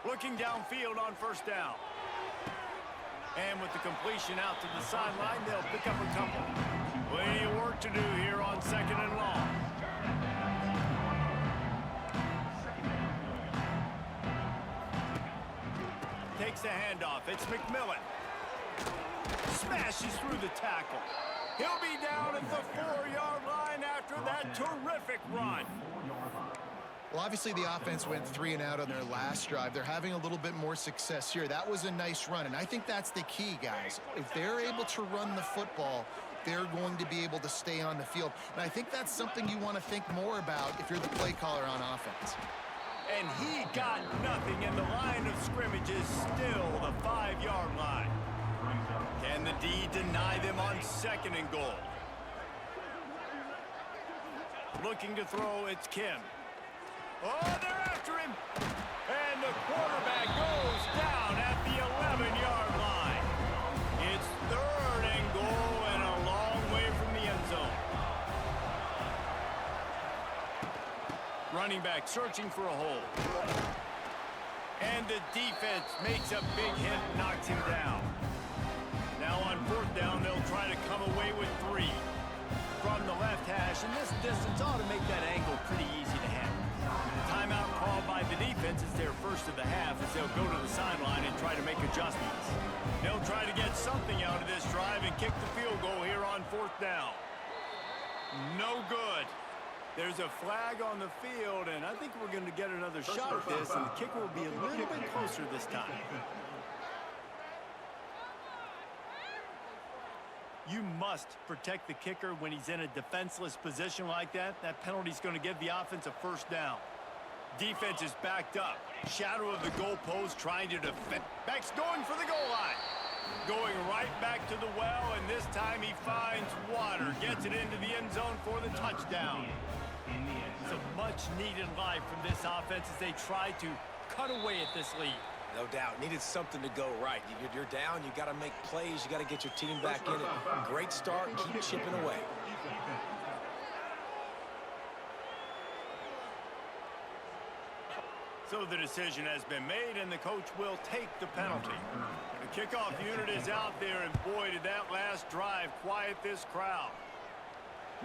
Looking downfield on first down. And with the completion out to the sideline, they'll pick up a couple. Plenty of work to do here on 2nd and long. Takes the handoff. It's McMillan. Smashes through the tackle. He'll be down at the 4-yard line after that terrific run. Well, obviously the offense went 3 and out on their last drive. They're having a little bit more success here. That was a nice run, and I think that's the key, guys. If they're able to run the football, they're going to be able to stay on the field. And I think that's something you want to think more about if you're the play caller on offense. And he got nothing, and the line of scrimmage is still the 5-yard line. Can the D deny them on 2nd and goal? Looking to throw, it's Kim. Oh, they're after him. And the quarterback goes down at the 11-yard line. It's 3rd and goal and a long way from the end zone. Running back searching for a hole. And the defense makes a big hit, knocks him down. Now on 4th down, they'll try to come away with 3. From the left hash, and this distance ought to make that angle pretty easy to handle. Timeout called by the defense is their first of the half as they'll go to the sideline and try to make adjustments. They'll try to get something out of this drive and kick the field goal here on 4th down. No good. There's a flag on the field, and I think we're going to get another shot at this, and the kicker will be a little bit closer this time. You must protect the kicker when he's in a defenseless position like that. That penalty's going to give the offense a 1st down. Defense is backed up. Shadow of the goalpost trying to defend. Back's going for the goal line. Going right back to the well, and this time he finds water. Gets it into the end zone for the touchdown. It's a much-needed life from this offense as they try to cut away at this lead. No doubt. Needed something to go right. You're down. You got to make plays. You got to get your team back in it. Great start. Keep chipping away. So the decision has been made, and the coach will take the penalty. The kickoff unit is out there, and boy, did that last drive quiet this crowd.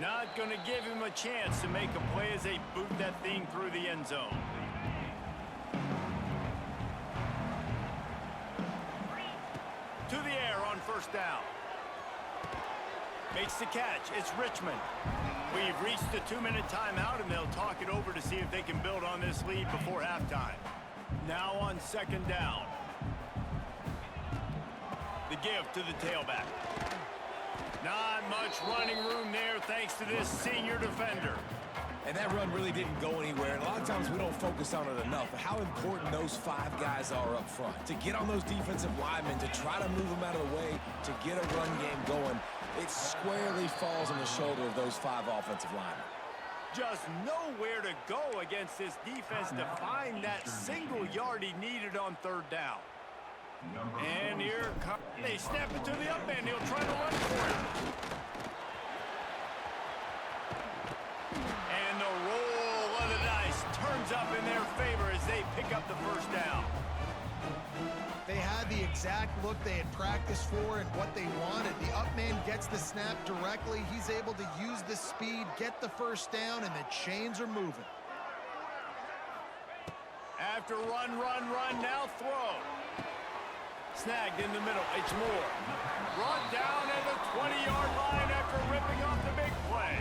Not going to give him a chance to make a play as they boot that thing through the end zone. To the air on 1st down. Makes the catch. It's Richmond. We've reached the 2-minute timeout, and they'll talk it over to see if they can build on this lead before halftime. Now on 2nd down. The give to the tailback. Not much running room there thanks to this senior defender. And that run really didn't go anywhere. And a lot of times we don't focus on it enough. But how important those 5 guys are up front. To get on those defensive linemen, to try to move them out of the way, to get a run game going, it squarely falls on the shoulder of those 5 offensive linemen. Just nowhere to go against this defense to find that single yard he needed on 3rd down. And here comes, they snap it to the up end. He'll try to run for it. And the roll of the dice turns up in their favor as they pick up the 1st down. They had the exact look they had practiced for and what they wanted. The up man gets the snap directly. He's able to use the speed, get the 1st down, and the chains are moving. After run, now throw. Snagged in the middle. It's Moore. Brought down at the 20-yard line after ripping off the big play.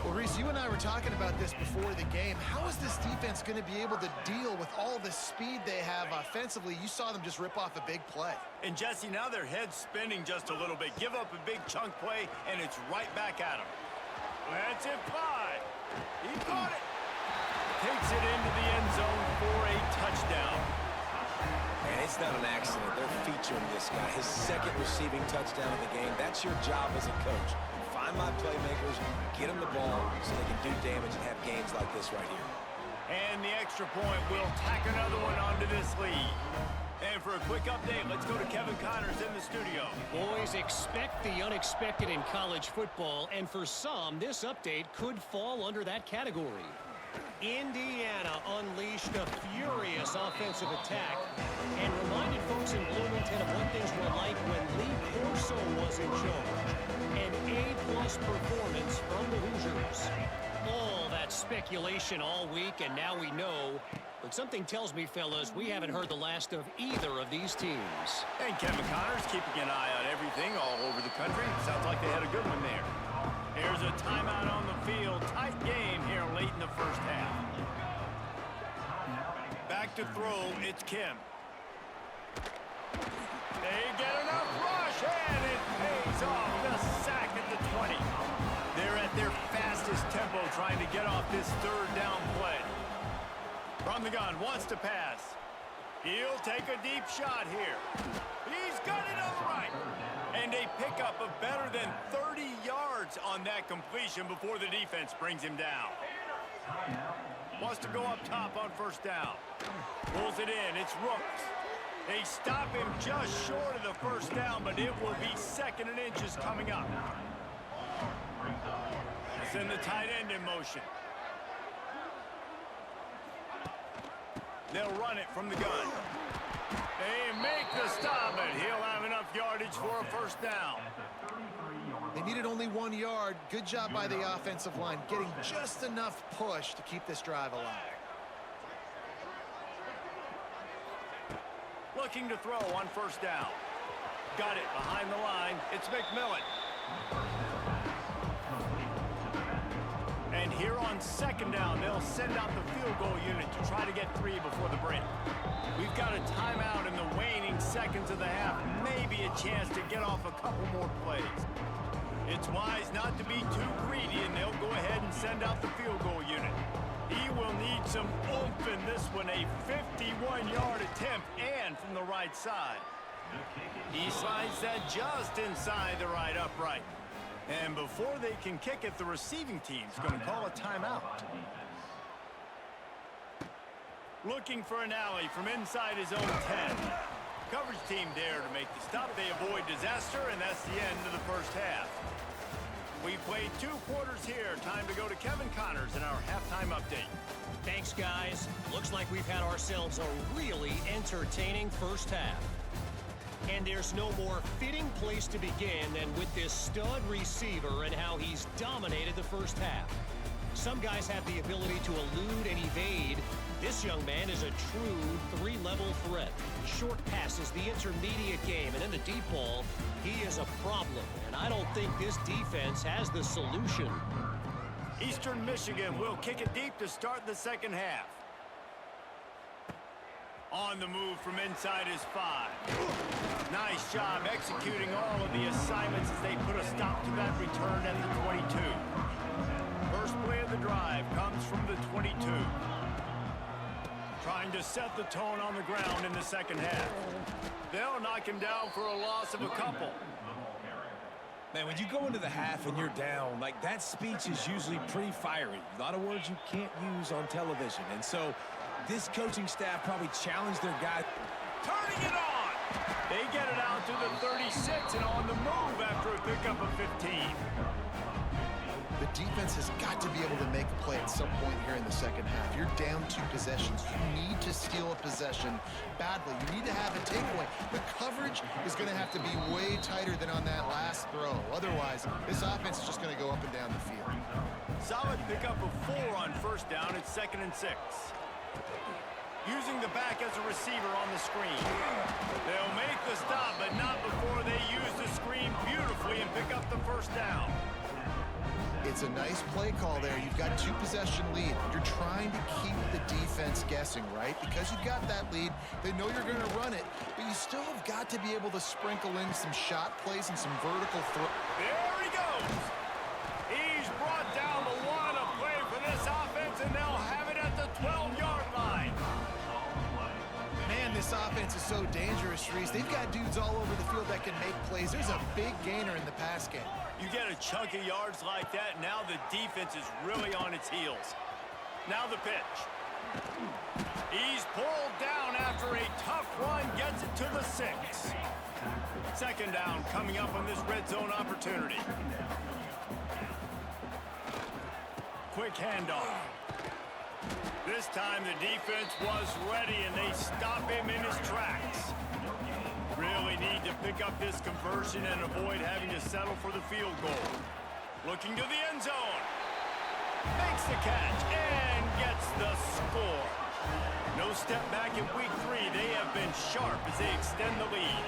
Well, Reese, you and I were talking about this before the game. How is this defense going to be able to deal with all the speed they have offensively? You saw them just rip off a big play. And, Jesse, now their head's spinning just a little bit. Give up a big chunk play, and it's right back at them. That's it, 5. He caught it. Takes it into the end zone for a touchdown. And it's not an accident. They're featuring this guy. His 2nd receiving touchdown of the game. That's your job as a coach. Find my playmakers, get them the ball so they can do damage and have games like this right here. And the extra point will tack another one onto this lead. And for a quick update, let's go to Kevin Connors in the studio. Boys, expect the unexpected in college football, and for some, this update could fall under that category. Indiana unleashed a furious offensive attack and reminded folks in Bloomington of what things were like when Lee Corso was in charge. An A-plus performance from the Hoosiers. All that speculation all week, and now we know. But something tells me, fellas, we haven't heard the last of either of these teams. And Kevin Connors keeping an eye on everything all over the country. Sounds like they had a good one there. Here's a timeout on the field. Tight game here late in the 1st half. to throw. It's Kim. They get enough rush, and it pays off. The sack at the 20. They're at their fastest tempo trying to get off this third down play. From the gun, wants to pass. He'll take a deep shot here. He's got it on the right. And a pickup of better than 30 yards on that completion before the defense brings him down. Wants to go up top on first down. Pulls it in. It's Rooks. They stop him just short of the first down, but it will be 2nd and inches coming up. Send the tight end in motion. They'll run it from the gun. They make the stop, but he'll have enough yardage for a first down. They needed only 1 yard. Good job by the offensive line, getting just enough push to keep this drive alive. Looking to throw on first down. Got it behind the line. It's McMillan. And here on 2nd down, they'll send out the field goal unit to try to get 3 before the break. We've got a timeout in the waning seconds of the half. Maybe a chance to get off a couple more plays. It's wise not to be too greedy, and they'll go ahead and send out the field goal unit. He will need some oomph in this one, a 51-yard attempt, and from the right side. He slides that just inside the right upright. And before they can kick it, the receiving team's going to call a timeout. Looking for an alley from inside his own 10. Coverage team there to make the stop. They avoid disaster, and that's the end of the first half. We played 2 quarters here. Time to go to Kevin Connors in our halftime update. Thanks, guys. Looks like we've had ourselves a really entertaining first half. And there's no more fitting place to begin than with this stud receiver and how he's dominated the first half. Some guys have the ability to elude and evade. This young man is a true 3-level threat. Short passes, the intermediate game, and in the deep ball, he is a problem. And I don't think this defense has the solution. Eastern Michigan will kick it deep to start the second half. On the move from inside his 5. Nice job executing all of the assignments as they put a stop to that return at the 22. First play of the drive comes from the 22. Trying to set the tone on the ground in the second half. They'll knock him down for a loss of a couple. Man, when you go into the half and you're down, like, that speech is usually pretty fiery. A lot of words you can't use on television. And so this coaching staff probably challenged their guys. Turning it on! They get it out to the 36 and on the move after a pickup of 15. The defense has got to be able to make a play at some point here in the second half. You're down 2 possessions. You need to steal a possession badly. You need to have a takeaway. The coverage is going to have to be way tighter than on that last throw. Otherwise, this offense is just going to go up and down the field. Solid pickup of 4 on first down. It's 2nd and 6. Using the back as a receiver on the screen. They'll make the stop, but not before they use the screen beautifully and pick up the first down. It's a nice play call there. You've got 2-possession lead. You're trying to keep the defense guessing, right? Because you've got that lead, they know you're going to run it, but you still have got to be able to sprinkle in some shot plays and some vertical throw. There he goes. He's brought down the 1 a play for this offense, and they'll have it at the 12-yard line. Man, this offense is so dangerous, Reese. They've got dudes all over the field that can make plays. There's a big gainer in the pass game. You get a chunk of yards like that, now the defense is really on its heels. Now the pitch. He's pulled down after a tough run, gets it to the 6. 2nd down coming up on this red zone opportunity. Quick handoff. This time the defense was ready and they stop him in his tracks. Really need to pick up this conversion and avoid having to settle for the field goal. Looking to the end zone. Makes the catch and gets the score. No step back in week 3. They have been sharp as they extend the lead.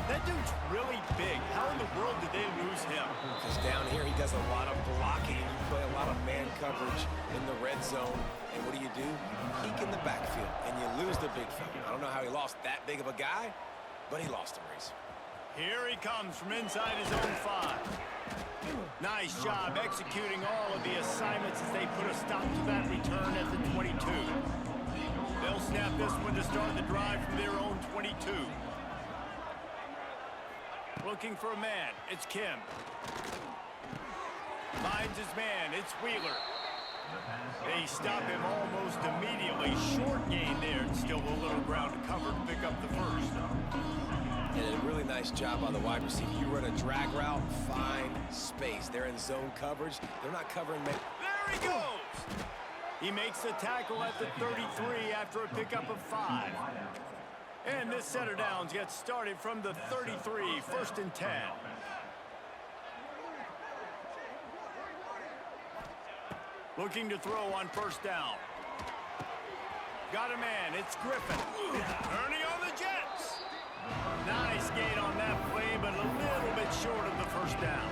That dude's really big. How in the world did they lose him? Because down here he does a lot of blocking. You play a lot of man coverage in the red zone. And what do? You peek in the backfield, and you lose the big fella. I don't know how he lost that big of a guy, but he lost him, Reese. Here he comes from inside his own 5. Nice job executing all of the assignments as they put a stop to that return at the 22. They'll snap this one to start the drive from their own 22. Looking for a man. It's Kim. Finds his man. It's Wheeler. They stop him almost immediately. Short gain there. Still a little ground to cover to pick up the first. And a really nice job by the wide receiver. You run a drag route, find space. They're in zone coverage. They're not covering. There he goes! He makes the tackle at the 33 after a pickup of 5. And this set of downs gets started from the 33, 1st and 10. Looking to throw on 1st down. Got a man, it's Griffin. Turning on the Jets. Nice gain on that play, but a little bit short of the 1st down.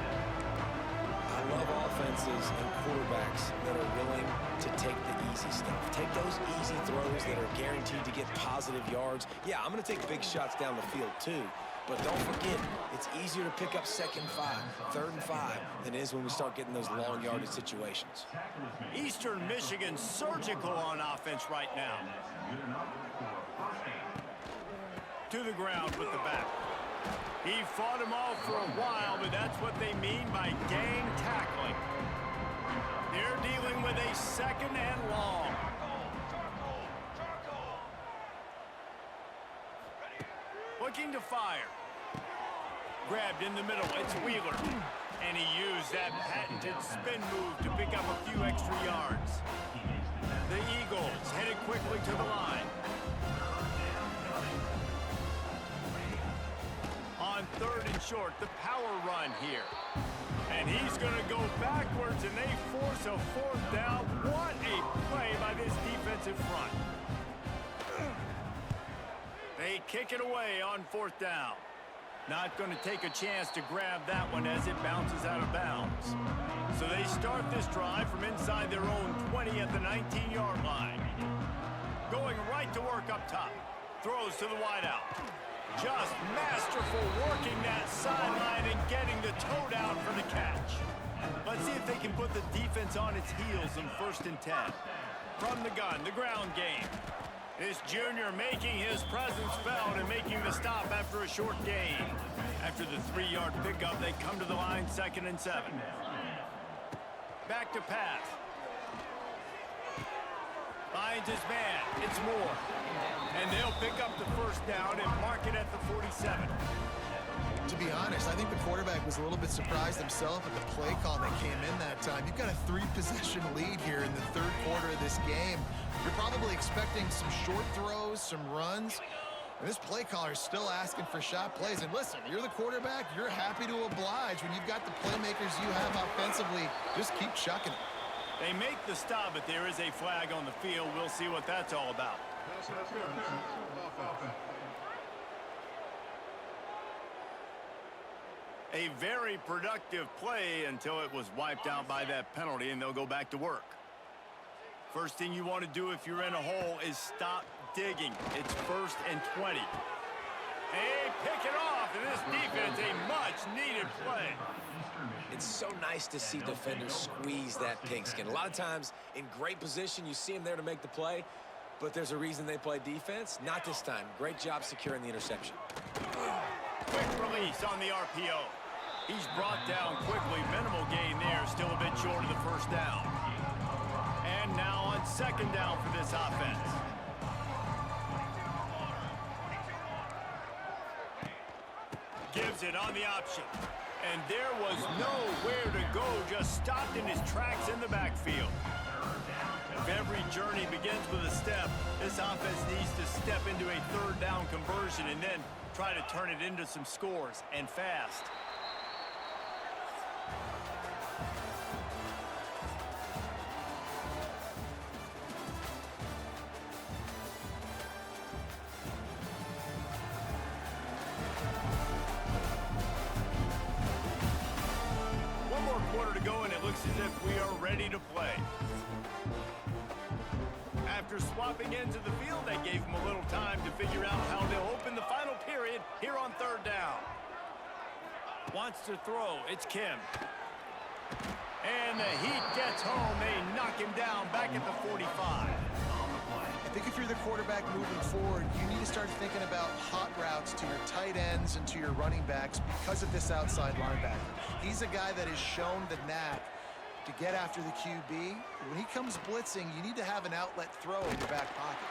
I love offenses and quarterbacks that are willing to take the easy stuff. Take those easy throws that are guaranteed to get positive yards. Yeah, I'm going to take big shots down the field too. But don't forget, it's easier to pick up 2nd and 5, 3rd and 5 than it is when we start getting those long yardage situations. Eastern Michigan surgical on offense right now. To the ground with the back. He fought him off for a while, but that's what they mean by gang tackling. They're dealing with a 2nd and long. Looking to fire. Grabbed in the middle, it's Wheeler. And he used that patented spin move to pick up a few extra yards. The Eagles headed quickly to the line. On 3rd and short, the power run here. And he's going to go backwards, and they force a 4th down. What a play by this defensive front. They kick it away on 4th down. Not going to take a chance to grab that one as it bounces out of bounds. So they start this drive from inside their own 20 at the 19-yard line. Going right to work up top. Throws to the wideout. Just masterful working that sideline and getting the toe down for the catch. Let's see if they can put the defense on its heels in 1st and 10. From the gun, the ground game. This junior making his presence felt and making the stop after a short gain. After the 3-yard pickup, they come to the line 2nd and 7. Back to pass. Finds his man. It's Moore. And they'll pick up the 1st down and mark it at the 47. To be honest, I think the quarterback was a little bit surprised himself at the play call that came in that time. You've got a 3-possession lead here in the 3rd quarter of this game. You're probably expecting some short throws, some runs. And this play caller is still asking for shot plays. And listen, you're the quarterback. You're happy to oblige. When you've got the playmakers you have offensively, just keep chucking it. They make the stop, but there is a flag on the field. We'll see what that's all about. A very productive play until it was wiped out by that penalty, and they'll go back to work. First thing you want to do if you're in a hole is stop digging. It's 1st and 20. Hey, pick it off, and this defense, a much-needed play. It's so nice to see defenders squeeze that pigskin. A lot of times, in great position, you see them there to make the play, but there's a reason they play defense. Not this time. Great job securing the interception. Quick release on the RPO. He's brought down quickly. Minimal gain there. Still a bit short of the 1st down. And now on 2nd down for this offense. Gives it on the option. And there was nowhere to go. Just stopped in his tracks in the backfield. If every journey begins with a step, this offense needs to step into a 3rd down conversion and then try to turn it into some scores, and fast. to go, and it looks as if we are ready to play. After swapping ends of the field, that gave them a little time to figure out how they'll open the final period here on third down. Wants to throw. It's Kim. And the Heat gets home. They knock him down back at the 45. I think if you're the quarterback moving forward, you need to start thinking about hot routes to your tight ends and to your running backs because of this outside linebacker. He's a guy that has shown the knack to get after the QB. When he comes blitzing, you need to have an outlet throw in your back pocket.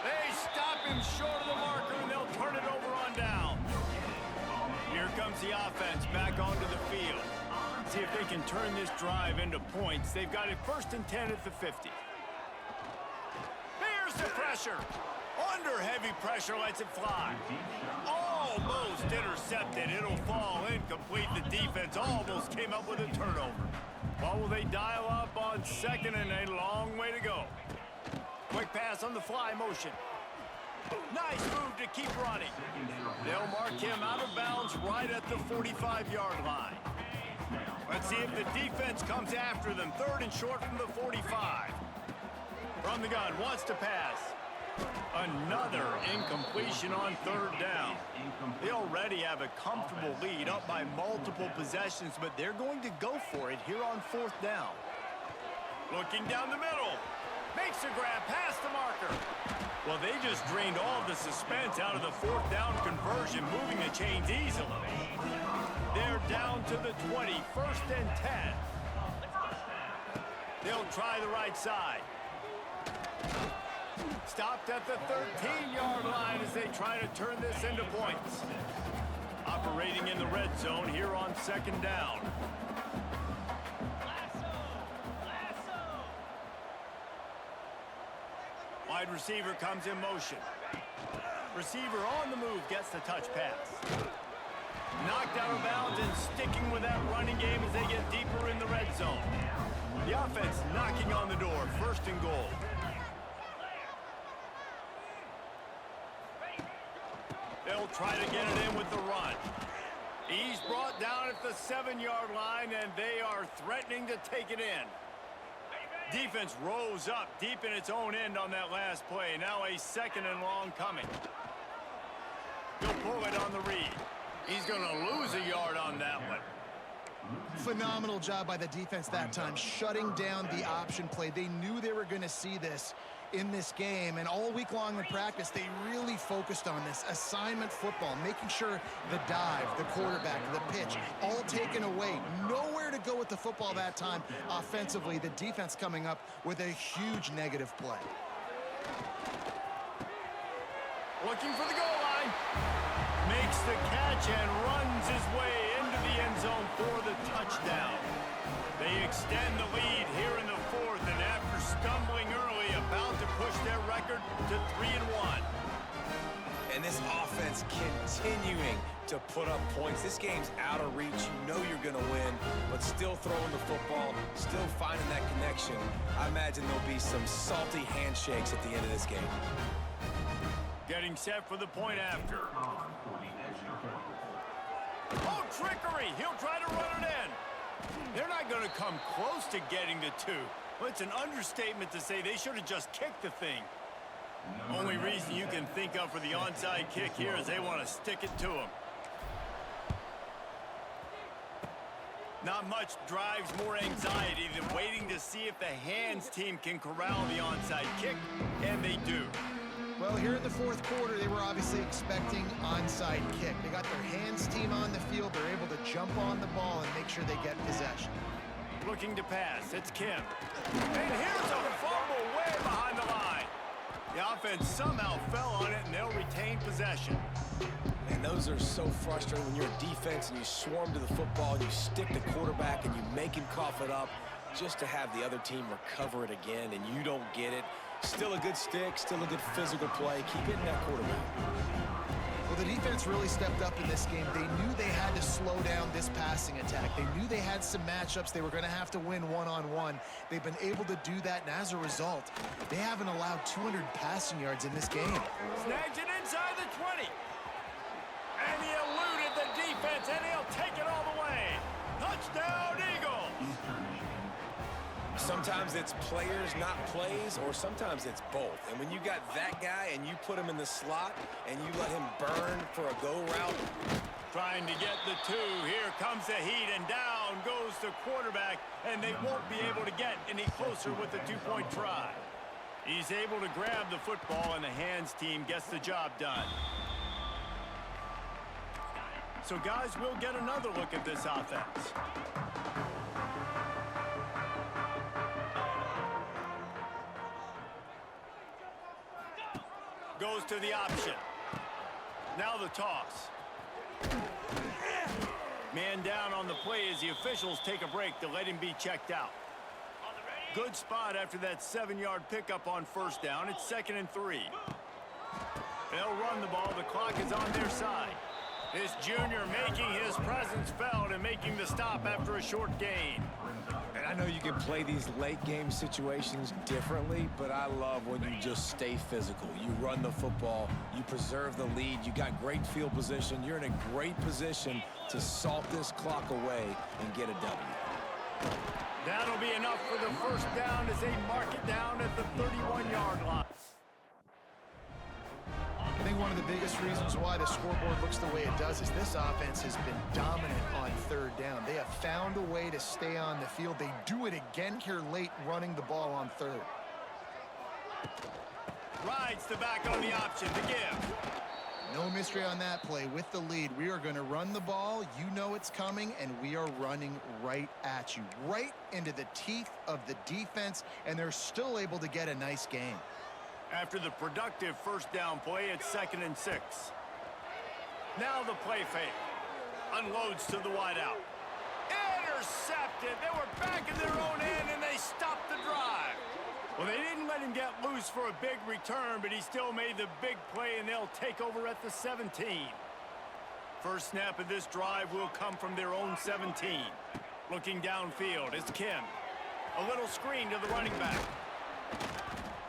They stop him short of the marker, and they'll turn it over on down. Here comes the offense back onto the field. See if they can turn this drive into points. They've got it 1st and 10 at the 50. Here's the pressure. Under heavy pressure, lets it fly. Almost intercepted. It'll fall incomplete. The defense almost came up with a turnover. Well, will they dial up on 2nd and a long way to go? Quick pass on the fly motion. Nice move to keep running. They'll mark him out of bounds right at the 45-yard line. Let's see if the defense comes after them. 3rd and short from the 45. From the gun, wants to pass. Another incompletion on 3rd down. They already have a comfortable lead, up by multiple possessions, but they're going to go for it here on 4th down. Looking down the middle. Makes a grab past the marker. Well, they just drained all the suspense out of the 4th down conversion, moving the chains easily. They're down to the 20, 1st and 10. They'll try the right side. Stopped at the 13-yard line as they try to turn this into points. Operating in the red zone here on 2nd down. Wide receiver comes in motion. Receiver on the move gets the touch pass. Knocked out of bounds and sticking with that running game as they get deeper in the red zone. The offense knocking on the door, 1st and goal. They'll try to get it in with the run. He's brought down at the 7-yard line, and they are threatening to take it in. Defense rose up deep in its own end on that last play. Now a 2nd and long coming. He'll pull it on the read. He's going to lose a yard on that one. Phenomenal job by the defense that time, shutting down the option play. They knew they were going to see this in this game, and all week long in practice, they really focused on this assignment football, making sure the dive, the quarterback, the pitch, all taken away. Nowhere to go with the football that time offensively. The defense coming up with a huge negative play. Looking for the goal line. Makes the catch and runs his way into the end zone for the touchdown. They extend the lead here in the 4th, and after stumbling early, about to push their record to 3-1. And this offense continuing to put up points. This game's out of reach. You know you're going to win, but still throwing the football, still finding that connection. I imagine there'll be some salty handshakes at the end of this game. Getting set for the point after. Oh, trickery! He'll try to run it in. They're not going to come close to getting to 2. Well, it's an understatement to say they should have just kicked the thing. Only reason you can think of for the onside kick here is they want to stick it to him. Not much drives more anxiety than waiting to see if the hands team can corral the onside kick, and they do. Well, here in the 4th quarter, they were obviously expecting onside kick. They got their hands team on the field. They're able to jump on the ball and make sure they get possession. Looking to pass. It's Kim. And here's a fumble way behind the line. The offense somehow fell on it, and they'll retain possession. And those are so frustrating when you're a defense and you swarm to the football and you stick the quarterback and you make him cough it up just to have the other team recover it again and you don't get it. Still a good stick, still a good physical play. Keep hitting that quarterback. Well, the defense really stepped up in this game. They knew they had to slow down this passing attack. They knew they had some matchups they were going to have to win one-on-one. They've been able to do that, and as a result, they haven't allowed 200 passing yards in this game. Snags it inside the 20. And he eluded the defense, and he'll take it all the way. Touchdown, Eagles! Sometimes it's players, not plays, or sometimes it's both. And when you got that guy and you put him in the slot and you let him burn for a go route. Trying to get the two. Here comes the heat, and down goes the quarterback, and they won't be able to get any closer with the two-point try. He's able to grab the football, and the hands team gets the job done. So, guys, we'll get another look at this offense. Goes to the option. Now the toss. Man down on the play as the officials take a break to let him be checked out. Good spot after that 7-yard pickup on first down. It's 2nd and 3. They'll run the ball. The clock is on their side. This junior making his presence felt and making the stop after a short gain. And I know you can play these late game situations differently, but I love when you just stay physical. You run the football, you preserve the lead, you got great field position, you're in a great position to salt this clock away and get a W. That'll be enough for the first down as they mark it down at the 31-yard line. I think one of the biggest reasons why the scoreboard looks the way it does is this offense has been dominant on third down. They have found a way to stay on the field. They do it again here late, running the ball on third. Rides the back on the option to give. No mystery on that play. With the lead, we are going to run the ball. You know it's coming, and we are running right at you, right into the teeth of the defense, and they're still able to get a nice gain. After the productive first down play, it's 2nd and 6. Now the play fake. Unloads to the wideout. Intercepted. They were back in their own end, and they stopped the drive. Well, they didn't let him get loose for a big return, but he still made the big play, and they'll take over at the 17. First snap of this drive will come from their own 17. Looking downfield, it's Kim. A little screen to the running back.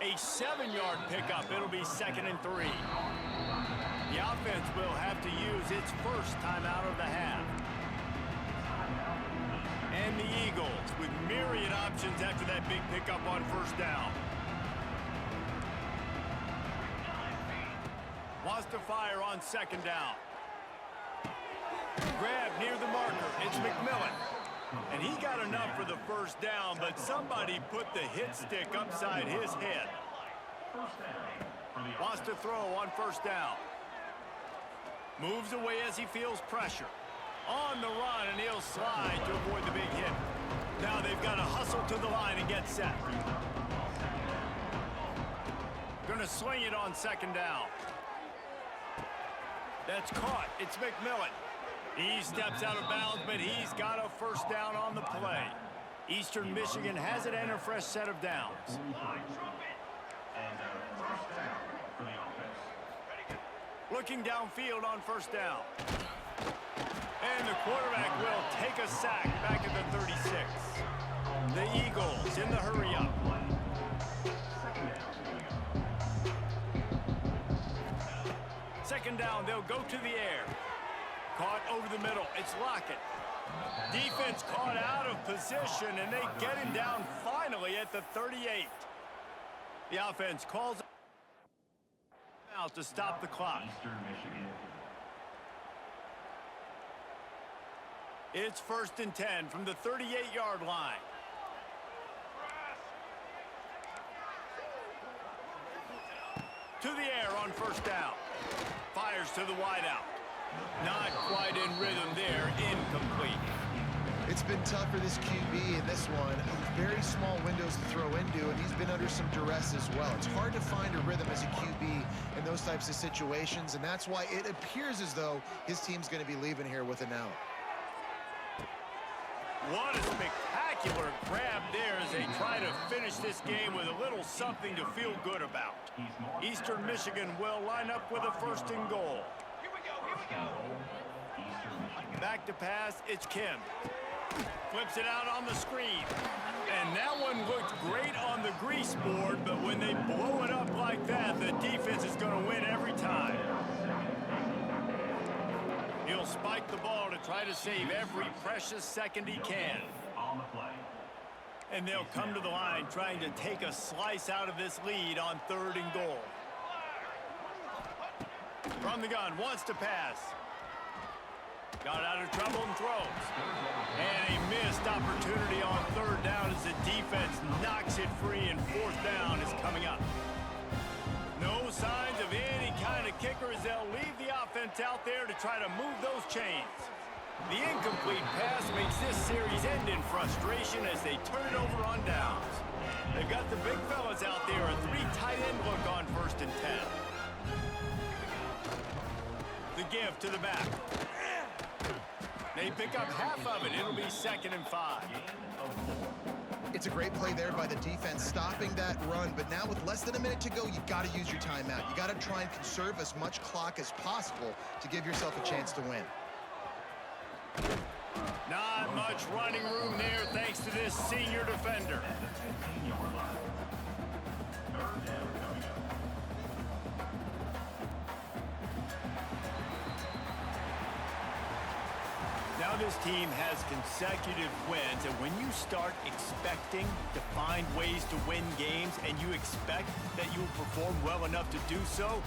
A 7-yard pickup. It'll be 2nd and 3. The offense will have to use its first timeout of the half. And the Eagles with myriad options after that big pickup on first down. Wants to fire on 2nd down. Grab near the marker. It's McMillan. And he got enough for the first down, but somebody put the hit stick upside his head. Wants to throw on first down. Moves away as he feels pressure. On the run, and he'll slide to avoid the big hit. Now they've got to hustle to the line and get set. Going to swing it on 2nd down. That's caught. It's McMillan. He steps out of bounds, but he's got a first down on the play. Eastern Michigan has it and a fresh set of downs. Looking downfield on first down. And the quarterback will take a sack back at the 36. The Eagles in the hurry-up. Second down, they'll go to the air. Caught over the middle. It's Lockett. Defense caught out of position, and they get him down finally at the 38. The offense calls out to stop the clock. It's 1st and 10 from the 38-yard line. To the air on first down. Fires to the wideout. Not quite in rhythm there. Incomplete. It's been tough for this QB in this one. Very small windows to throw into, and he's been under some duress as well. It's hard to find a rhythm as a QB in those types of situations, and that's why it appears as though his team's going to be leaving here with an out. What a spectacular grab there as they try to finish this game with a little something to feel good about. Eastern Michigan will line up with a 1st and goal. Back to pass, it's Kim. Flips it out on the screen. And that one looked great on the grease board, but when they blow it up like that, the defense is going to win every time. He'll spike the ball to try to save every precious second he can. And they'll come to the line trying to take a slice out of this lead on 3rd and goal. From the gun, wants to pass. Got out of trouble and throws. And a missed opportunity on 3rd down as the defense knocks it free, and 4th down is coming up. No signs of any kind of kicker as they'll leave the offense out there to try to move those chains. The incomplete pass makes this series end in frustration as they turn it over on downs. They've got the big fellas out there, a 3 tight end look on 1st and 10. The give to the back. They pick up half of it. It'll be 2nd and 5. It's a great play there by the defense, stopping that run. But now with less than a minute to go, you got to use your timeout. You got to try and conserve as much clock as possible to give yourself a chance to win. Not much running room there thanks to this senior defender. Now this team has consecutive wins, and when you start expecting to find ways to win games and you expect that you will perform well enough to do so,